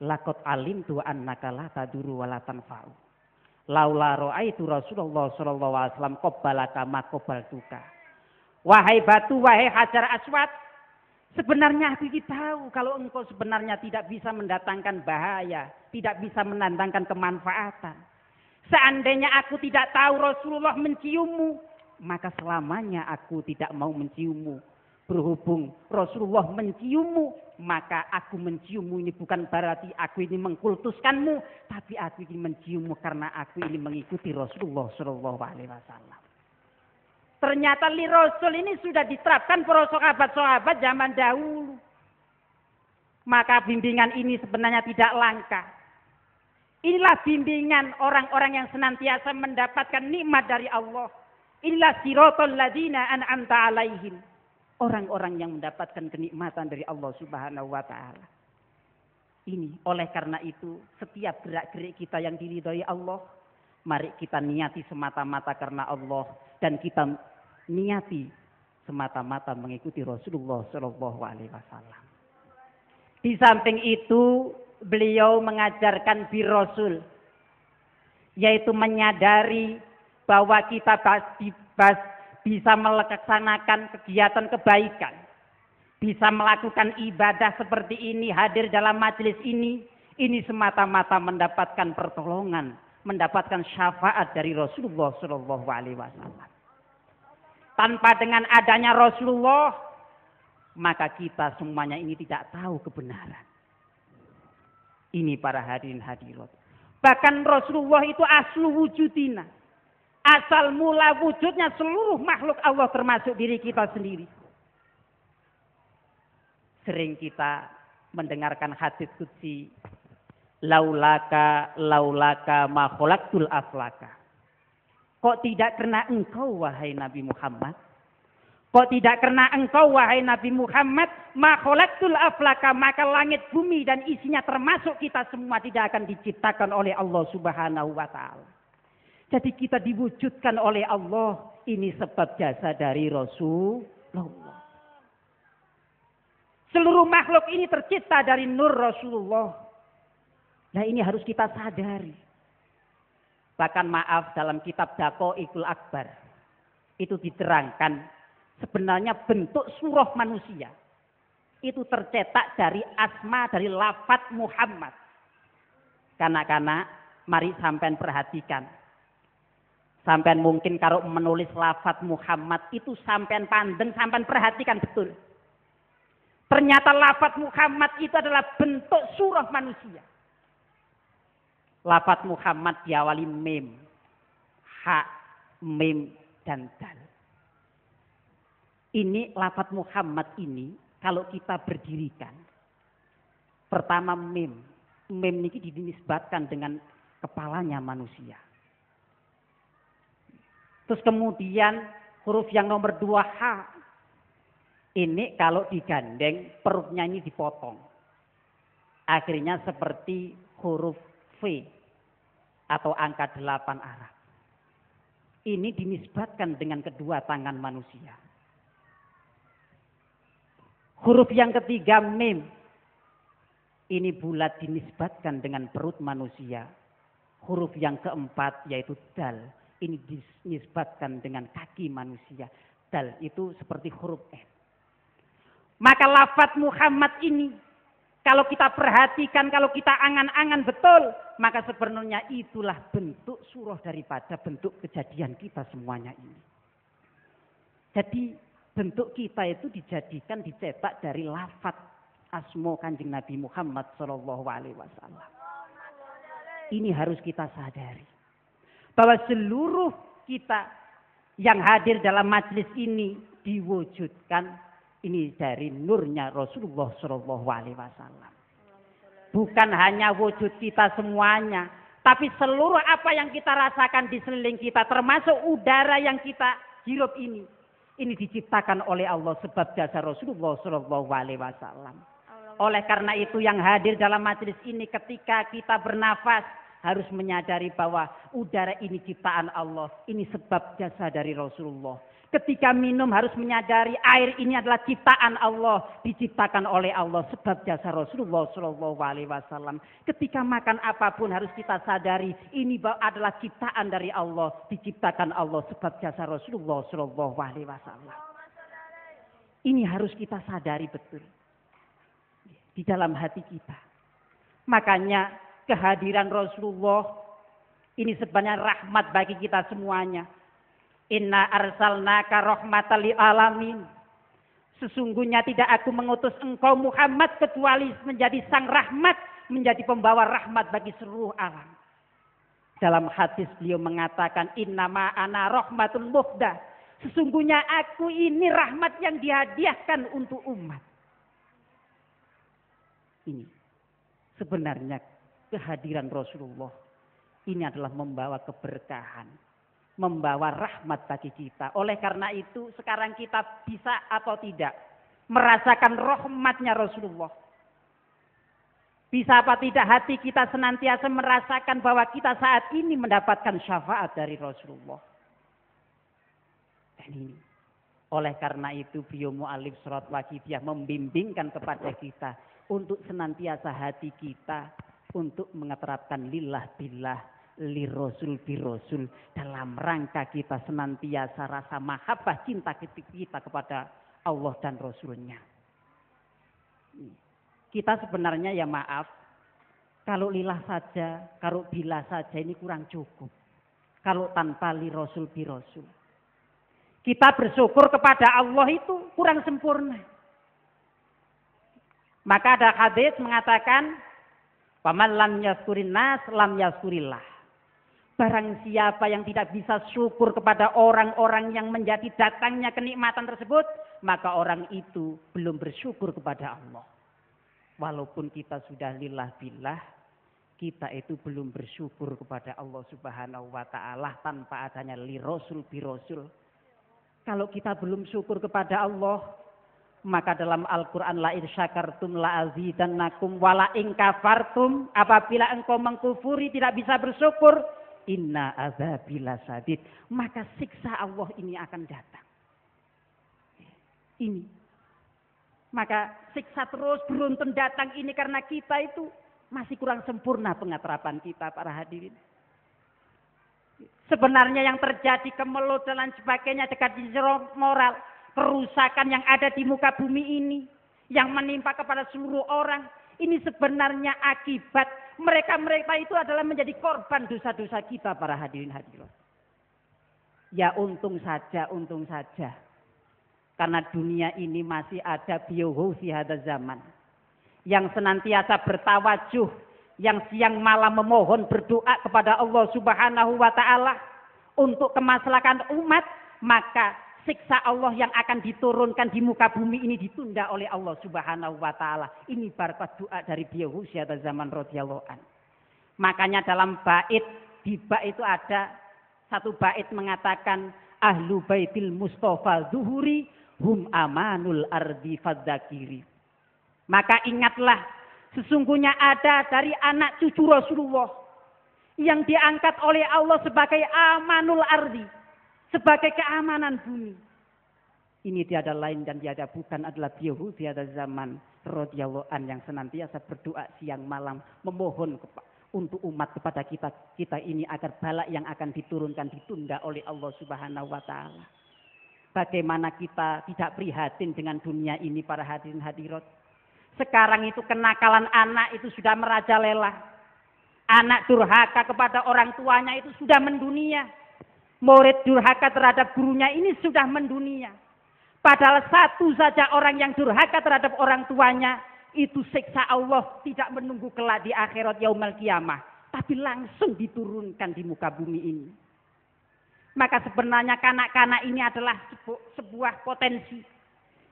Speaker 4: laqad alimtu annaka la taduru wa la tanfa'u. Laula ra'aitu Rasulullah sallallahu alaihi wasallam qabbalaka ma qabbaltuka. Wahai batu, wahai Hajar Aswad, sebenarnya aku tahu kalau engkau sebenarnya tidak bisa mendatangkan bahaya, tidak bisa mendatangkan kemanfaatan. Seandainya aku tidak tahu Rasulullah menciummu, maka selamanya aku tidak mau menciummu. Berhubung Rasulullah menciummu, maka aku menciummu ini bukan berarti aku ini mengkultuskanmu, tapi aku ini menciummu karena aku ini mengikuti Rasulullah Shallallahu Alaihi Wasallam. Ternyata li Rasul ini sudah diterapkan para sahabat-sahabat zaman dahulu. Maka bimbingan ini sebenarnya tidak langka. Inilah bimbingan orang-orang yang senantiasa mendapatkan nikmat dari Allah. Inilah siratal ladzina an'amta alaihim. Orang-orang yang mendapatkan kenikmatan dari Allah Subhanahu wa Ta'ala. Ini oleh karena itu setiap gerak-gerik kita yang diridhai Allah, mari kita niati semata-mata karena Allah dan kita niati semata-mata mengikuti Rasulullah Shallallahu Alaihi Wasallam. Di samping itu beliau mengajarkan bir Rasul, yaitu menyadari bahwa kita bisa melaksanakan kegiatan kebaikan, bisa melakukan ibadah seperti ini, hadir dalam majelis ini semata-mata mendapatkan pertolongan, mendapatkan syafaat dari Rasulullah Shallallahu Alaihi Wasallam. Tanpa dengan adanya Rasulullah, maka kita semuanya ini tidak tahu kebenaran. Ini para hadirin hadirat. Bahkan Rasulullah itu aslu wujudina. asal mula wujudnya seluruh makhluk Allah termasuk diri kita sendiri. Sering kita mendengarkan hadits qudsi, laulaka ma khalaqtul aflaka. Kok tidak karena engkau wahai Nabi Muhammad? Kok tidak karena engkau wahai Nabi Muhammad, ma khalaqtul aflaka, maka langit bumi dan isinya termasuk kita semua tidak akan diciptakan oleh Allah Subhanahu wa taala. Jadi kita diwujudkan oleh Allah, ini sebab jasa dari Rasulullah. Seluruh makhluk ini tercipta dari nur Rasulullah. Nah, ini harus kita sadari. Bahkan maaf, dalam kitab Daqaiqul Akbar itu diterangkan sebenarnya bentuk surah manusia itu tercetak dari asma, dari lafaz Muhammad. Kanak-kanak, mari sampean perhatikan. Sampean mungkin kalau menulis lafaz Muhammad itu sampean pandeng, sampean perhatikan betul. Ternyata lafaz Muhammad itu adalah bentuk surah manusia. Lafaz Muhammad diawali mim, ha, mim, dan dal. Ini lafaz Muhammad ini kalau kita berdirikan. Pertama mim. Mim ini dinisbatkan dengan kepalanya manusia. Terus kemudian huruf yang nomor 2 ha. Ini kalau digandeng perutnya ini dipotong. Akhirnya seperti huruf V atau angka 8 Arab. Ini dinisbatkan dengan kedua tangan manusia. Huruf yang ketiga mim. Ini bulat dinisbatkan dengan perut manusia. Huruf yang keempat yaitu dal. Ini dinisbatkan dengan kaki manusia. Dal itu seperti huruf N. Maka lafaz Muhammad ini kalau kita perhatikan, kalau kita angan-angan betul, maka sebenarnya itulah bentuk surah daripada bentuk kejadian kita semuanya ini. Jadi bentuk kita itu dijadikan, dicetak dari lafaz asma Kanjeng Nabi Muhammad SAW. Ini harus kita sadari. Bahwa seluruh kita yang hadir dalam majelis ini diwujudkan ini dari nurnya Rasulullah SAW. Bukan hanya wujud kita semuanya, tapi seluruh apa yang kita rasakan di sekeliling kita, termasuk udara yang kita hirup ini diciptakan oleh Allah sebab jasa Rasulullah SAW. Oleh karena itu yang hadir dalam majelis ini ketika kita bernafas harus menyadari bahwa udara ini ciptaan Allah, ini sebab jasa dari Rasulullah. Ketika minum harus menyadari air ini adalah ciptaan Allah, diciptakan oleh Allah sebab jasa Rasulullah SAW. Ketika makan apapun harus kita sadari ini adalah ciptaan dari Allah, diciptakan Allah sebab jasa Rasulullah SAW. Ini harus kita sadari betul di dalam hati kita. Makanya kehadiran Rasulullah ini sebenarnya rahmat bagi kita semuanya. Inna arsalnaka rahmatan lil alamin. Sesungguhnya tidak aku mengutus engkau Muhammad kecuali menjadi sang rahmat, menjadi pembawa rahmat bagi seluruh alam. Dalam hadis beliau mengatakan innama ana rahmatul muhdah. Sesungguhnya aku ini rahmat yang dihadiahkan untuk umat. Ini sebenarnya kehadiran Rasulullah ini adalah membawa keberkahan, membawa rahmat bagi kita. Oleh karena itu sekarang kita bisa atau tidak merasakan rahmatnya Rasulullah. Bisa apa tidak hati kita senantiasa merasakan bahwa kita saat ini mendapatkan syafaat dari Rasulullah. Dan ini oleh karena itu beliau mu'alif surat Waqidiyah membimbingkan kepada kita untuk senantiasa hati kita untuk mengeterapkan lillah billah, lirasul birasul, dalam rangka kita senantiasa rasa mahabbah cinta kita kepada Allah dan Rasulnya. Kita sebenarnya ya maaf, kalau lillah saja, kalau billah saja ini kurang cukup. Kalau tanpa lirasul birasul. Kita bersyukur kepada Allah itu kurang sempurna. Maka ada hadis mengatakan, "Faman lam yazkurin nas lam yazkurillah." Barang siapa yang tidak bisa syukur kepada orang-orang yang menjadi datangnya kenikmatan tersebut, maka orang itu belum bersyukur kepada Allah. Walaupun kita sudah lillah billah, kita itu belum bersyukur kepada Allah Subhanahu wa taala tanpa adanya li rasul bi rasul. Kalau kita belum syukur kepada Allah, maka dalam Al-Qur'an la in syakartum la azidannakum wa la in kafartum, apabila engkau mengkufuri tidak bisa bersyukur, inna azabi lasadid, maka siksa Allah ini akan datang. Ini. Maka siksa terus beruntun datang ini karena kita itu masih kurang sempurna pengaterapan kita para hadirin. Sebenarnya yang terjadi kemelut dan sebagainya dekat di moral, kerusakan yang ada di muka bumi ini, yang menimpa kepada seluruh orang, ini sebenarnya akibat mereka itu adalah menjadi korban dosa-dosa kita para hadirin hadirat. Ya untung saja. Karena dunia ini masih ada biyuhu fi hadzal zaman. Yang senantiasa bertawajuh, yang siang malam memohon berdoa kepada Allah Subhanahu wa taala untuk kemaslahatan umat, maka siksa Allah yang akan diturunkan di muka bumi ini ditunda oleh Allah Subhanahu wa taala. Ini berkat doa dari biyuhu fi hadzal zaman radhiyallahu an. Makanya dalam bait, di bait itu ada satu bait mengatakan ahlu baitil mustafa zuhuri hum amanul ardi fadzakiri. Maka ingatlah, sesungguhnya ada dari anak cucu Rasulullah yang diangkat oleh Allah sebagai amanul ardi, sebagai keamanan bumi. Ini tiada lain dan tiada bukan adalah biyuhu tiada zaman radhiyallahu an yang senantiasa berdoa siang malam memohon untuk umat kepada kita ini agar bala yang akan diturunkan ditunda oleh Allah Subhanahu wa taala. Bagaimana kita tidak prihatin dengan dunia ini para hadirin hadirat. Sekarang itu kenakalan anak itu sudah merajalela. Anak durhaka kepada orang tuanya itu sudah mendunia. Murid durhaka terhadap gurunya ini sudah mendunia. Padahal satu saja orang yang durhaka terhadap orang tuanya, itu siksa Allah tidak menunggu kelak di akhirat yaumul kiamah, tapi langsung diturunkan di muka bumi ini. Maka sebenarnya kanak-kanak ini adalah sebuah potensi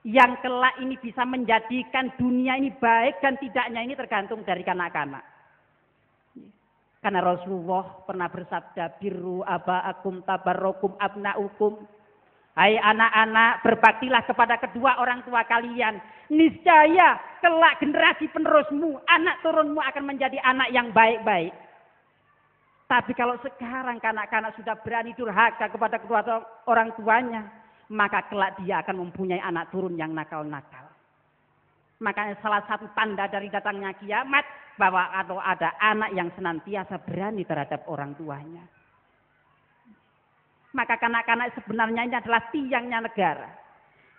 Speaker 4: yang kelak ini bisa menjadikan dunia ini baik dan tidaknya ini tergantung dari kanak-kanak. Karena Rasulullah pernah bersabda, birru aba'akum tabarrukum abna'ukum. Hai anak-anak, berbaktilah kepada kedua orang tua kalian. Niscaya kelak generasi penerusmu, anak turunmu akan menjadi anak yang baik-baik. Tapi kalau sekarang kanak-kanak sudah berani durhaka kepada kedua orang tuanya, maka kelak dia akan mempunyai anak turun yang nakal-nakal. Makanya salah satu tanda dari datangnya kiamat, bahwa ada anak yang senantiasa berani terhadap orang tuanya. Maka kanak-kanak sebenarnya ini adalah tiangnya negara.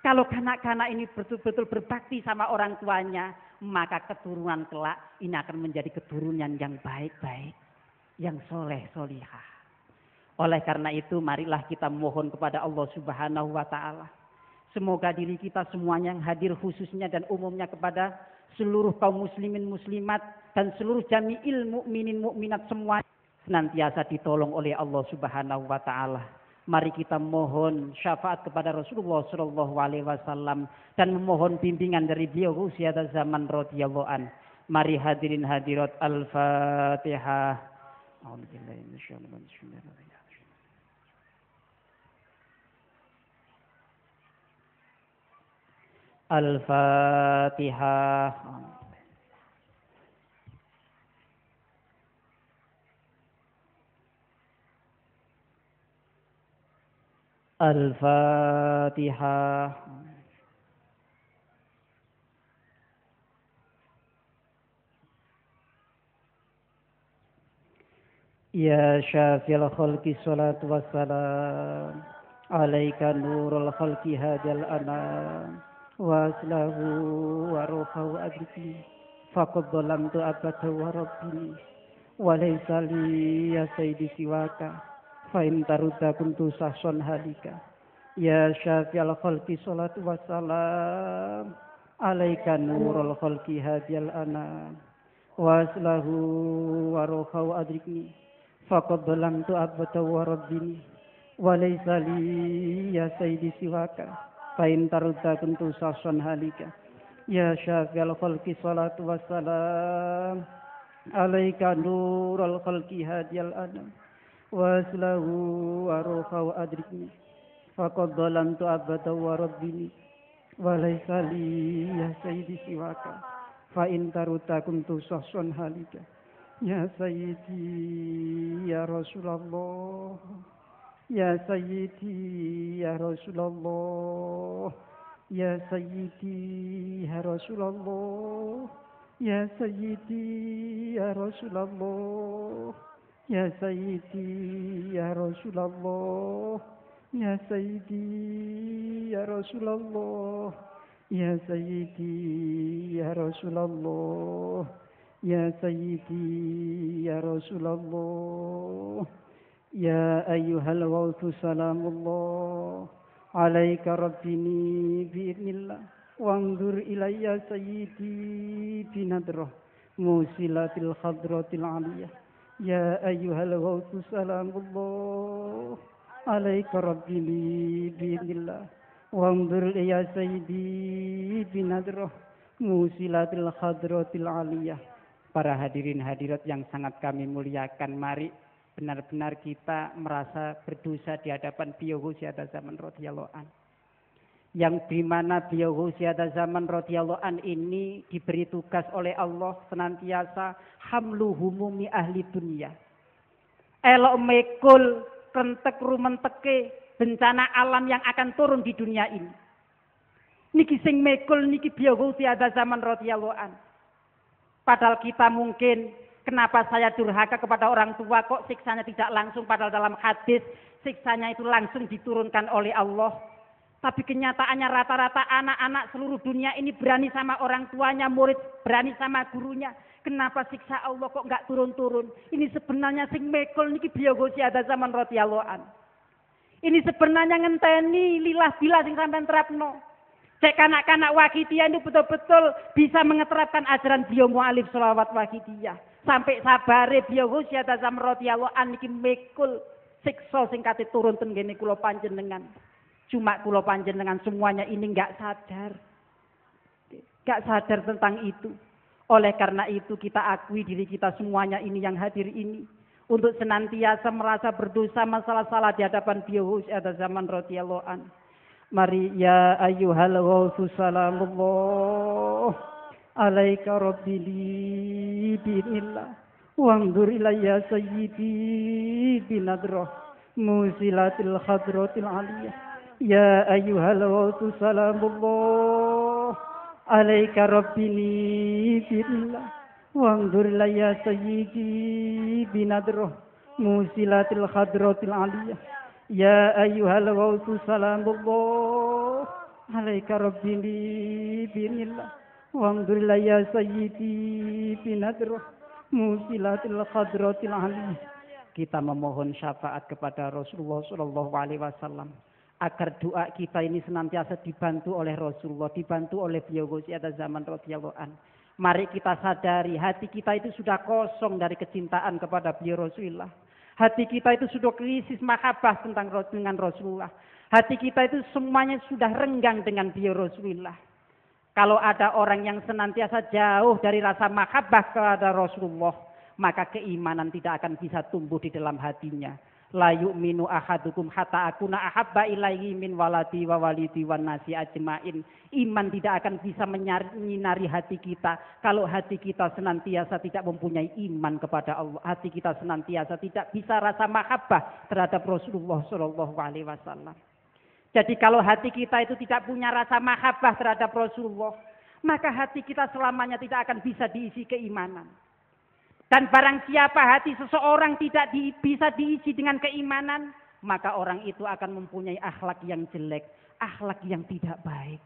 Speaker 4: Kalau kanak-kanak ini betul-betul berbakti sama orang tuanya, maka keturunan kelak ini akan menjadi keturunan yang baik-baik, yang soleh-solihah. Oleh karena itu, marilah kita mohon kepada Allah Subhanahu wa taala. Semoga diri kita semuanya yang hadir khususnya dan umumnya kepada seluruh kaum muslimin muslimat dan seluruh jami'il mukminin mukminat semua senantiasa ditolong oleh Allah Subhanahu wa taala. Mari kita mohon syafaat kepada Rasulullah sallallahu alaihi wasallam dan memohon bimbingan dari beliau usiada zaman radhiyallahu an. Mari hadirin hadirat Al-Fatihah. A'udzubillahi minasyaitonir rajim. Al-Fatihah. Al-Fatihah. Ya syafi'al khalqi salatu wassalam. Alaika nurul khalqi hadal anam. Wa aslahu wa ruhahu abdi. Faqad dhalamtu abada wa rabbi. Wa laysa li ya sayyidi siwaka. Fa'in taruda kuntu sahson halika. Ya syafi'al khalqi salatu wassalam. Alaika nurul khalqi hadiyal anam. Wa aslahu wa ruhahu adrikni. faqad dhalamtu abada wa rabbini wa laysa li ya sayyidi siwaka fa in tarudda kuntu sasan halika ya syafi'al khalqi salatu wassalam alaika nurul khalqi hadiyal anam waslahu wa ruha wa adrikni faqad dhalamtu abada wa rabbini wa laysa li ya sayyidi siwaka fa in tarudda kuntu sasan halika ya sayyidi ya Rasulullah ya sayyidi ya Rasulullah ya sayyidi ya Rasulullah ya sayyidi ya Rasulullah ya sayyidi ya Rasulullah ya sayyidi ya Rasulullah ya sayyidi ya Rasulullah ya sayyidi ya Rasulullah ya ayyuhal wawtu salamullah alaika rabbini bi'idnillah wanzur ilayya sayyidi binadrah musilatil khadratil aliyah ya ayyuhal wawtu salamullah alaika rabbini bi'idnillah wanzur ilayya sayyidi binadrah musilatil khadratil aliyah. Para hadirin hadirat yang sangat kami muliakan, mari benar-benar kita merasa berdosa di hadapan beliau Ghusyata Zaman radhiyallahu an. Yang dimana beliau Ghusyata Zaman radhiyallahu an ini diberi tugas oleh Allah senantiasa hamlu humumi ahli dunia. Elok mekul kentek rumenteke bencana alam yang akan turun di dunia ini. Niki sing mekul niki beliau Ghusyata Zaman radhiyallahu an. Padahal kita mungkin, kenapa saya durhaka kepada orang tua kok siksanya tidak langsung, padahal dalam hadis siksanya itu langsung diturunkan oleh Allah. Tapi kenyataannya rata-rata anak-anak seluruh dunia ini berani sama orang tuanya, murid berani sama gurunya. Kenapa siksa Allah kok nggak turun-turun? Ini sebenarnya sing mekul niki beliau Ghusyata Zaman radhiyallahu an. Ini sebenarnya ngenteni lilah bila sing sampean terapno. Cek kanak-kanak Waqidiyah itu betul-betul bisa mengeterapkan ajaran beliau mu'alif sholawat Waqidiyah. Sampai sabare beliau Ghusyata Zaman radhiyallahu an niki mekul siksa sing kate turun ten ngene kula panjenengan. Cuma kula panjenengan semuanya ini enggak sadar. Enggak sadar tentang itu. Oleh karena itu kita akui diri kita semuanya ini yang hadir ini untuk senantiasa merasa berdosa masalah salah di hadapan beliau Ghusyata Zaman radhiyallahu an. Mari ya ayyuhal ghawthu salamullah alaika rabbini binillah wanzur ilayya sayyidi binadrah musilatil khadratil aliyah ya ayyuhal ghawthu salamullah alaika rabbini binillah wanzur ilayya sayyidi binadrah musilatil khadratil aliyah ya ayyuhal ghawthu salamullah alaika rabbini binillah wanzur ilayya sayyidi binadrah musilatil khadratil aliyah. Kita memohon syafaat kepada Rasulullah sallallahu alaihi wasallam agar doa kita ini senantiasa dibantu oleh Rasulullah, dibantu oleh beliau Ghusyata Zaman radhiyallahu an. Mari kita sadari hati kita itu sudah kosong dari kecintaan kepada beliau Rasulullah. Hati kita itu sudah krisis mahabbah dengan Rasulullah. Hati kita itu semuanya sudah renggang dengan beliau Rasulullah. Kalau ada orang yang senantiasa jauh dari rasa mahabbah kepada Rasulullah, maka keimanan tidak akan bisa tumbuh di dalam hatinya. La yu'minu ahadukum hatta akuna ahabba ilaihi min waladi wa walidi wan nasi ajmain. Iman tidak akan bisa menyinari hati kita kalau hati kita senantiasa tidak mempunyai iman kepada Allah. Hati kita senantiasa tidak bisa rasa mahabbah terhadap Rasulullah sallallahu alaihi wasallam. Jadi kalau hati kita itu tidak punya rasa mahabbah terhadap Rasulullah, maka hati kita selamanya tidak akan bisa diisi keimanan. Dan barang siapa hati seseorang tidak bisa diisi dengan keimanan, maka orang itu akan mempunyai akhlak yang jelek, akhlak yang tidak baik.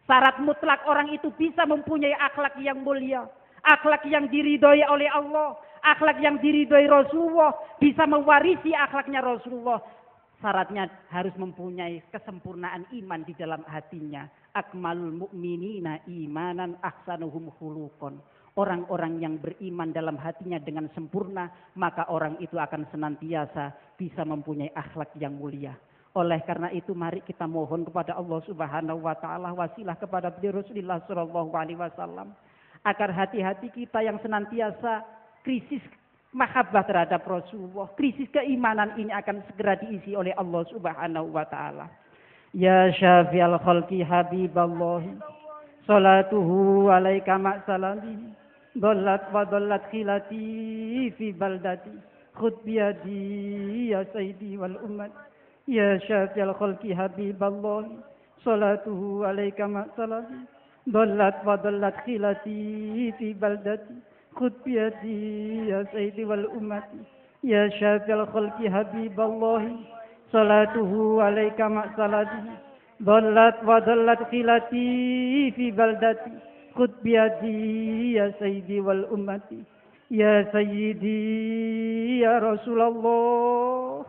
Speaker 4: Syarat mutlak orang itu bisa mempunyai akhlak yang mulia, akhlak yang diridhoi oleh Allah, akhlak yang diridhoi Rasulullah, bisa mewarisi akhlaknya Rasulullah. Syaratnya harus mempunyai kesempurnaan iman di dalam hatinya. Akmalul mu'minina imanan ahsanuhum khuluqan. orang-orang yang beriman dalam hatinya dengan sempurna, maka orang itu akan senantiasa bisa mempunyai akhlak yang mulia. Oleh karena itu mari kita mohon kepada Allah Subhanahu wa taala wasilah kepada beliau Rasulullah sallallahu alaihi wasallam agar hati-hati kita yang senantiasa krisis mahabbah terhadap Rasulullah, krisis keimanan ini akan segera diisi oleh Allah Subhanahu wa taala. Ya syafi'al khalqi habiballahi salatuhu alaika ma'salami dhallat wa dhallat khilati fi baldati khud biyadi ya sayyidi wal ummat. Ya syafi'al khalqi habiballahi salatuhu alaika ma'salami dhallat wa dhallat khilati fi baldati khud biyadi ya sayyidi wal ummat. Ya syafi'al khalqi habiballahi salatuhu alaika ma'salami dhallat wa dhallat khilati fi baldati khud biyadi ya sayyidi wal ummati. Ya sayyidi ya Rasulullah,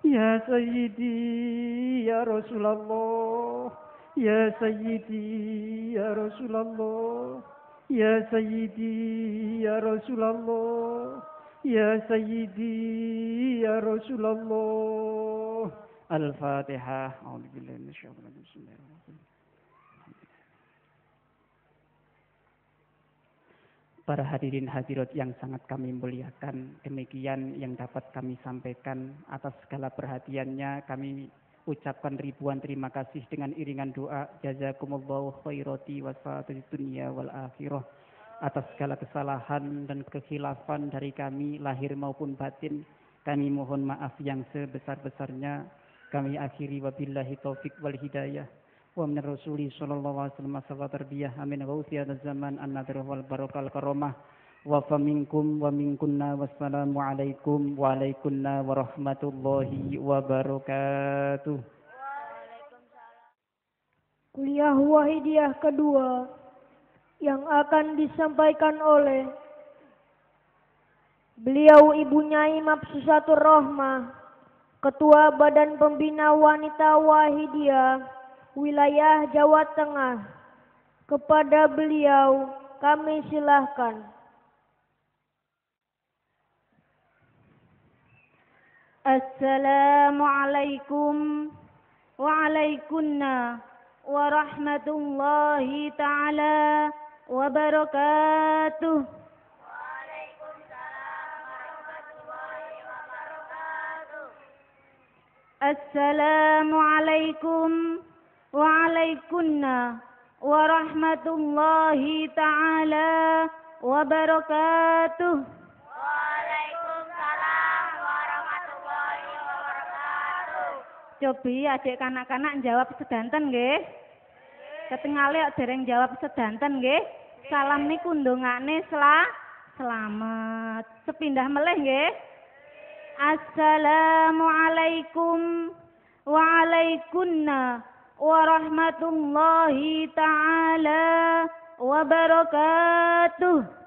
Speaker 4: ya sayyidi ya Rasulullah, ya sayyidi ya Rasulullah, ya sayyidi ya Rasulullah, ya sayyidi ya Rasulullah. Al-Fatihah. A'udzubillahi minasyaitonir rajim. Para hadirin hadirat yang sangat kami muliakan, demikian yang dapat kami sampaikan. Atas segala perhatiannya kami ucapkan ribuan terima kasih dengan iringan doa. Jazakumullahu khairati wasfatid dunya wal akhirah. Atas segala kesalahan dan kekhilafan dari kami lahir maupun batin, kami mohon maaf yang sebesar-besarnya. Kami akhiri wabillahi taufik wal hidayah. Wa min rasuli sallallahu alaihi wasallam sahabat tarbiyah amin ghausi hadzal zaman an-nadhr wal barakal karamah wa faminkum wa minkunna wassalamu alaikum wa alaikunna warahmatullahi wabarakatuh.
Speaker 2: Kuliah Wahidiyah kedua yang akan disampaikan oleh beliau Ibu Nyai Mabsusatur Rohmah, Ketua Badan Pembina Wanita Wahidiyah Wilayah Jawa Tengah. Kepada beliau kami silahkan.
Speaker 3: Assalamualaikum waalaikumsalam warahmatullahi ta'ala wabarakatuh. Assalamualaikum waalaikumsalam warahmatullahi ta'ala wabarakatuh.
Speaker 5: Waalaikumsalam warahmatullahi wabarakatuh.
Speaker 3: Cobi adik kanak-kanak jawab sedanten nggih. Ketingale dereng jawab sedanten nggih. Salam niku ndongakne selamat. Sepindah melih nggih. Assalamualaikum waalaikumsalam warahmatullahi ta'ala wabarakatuh.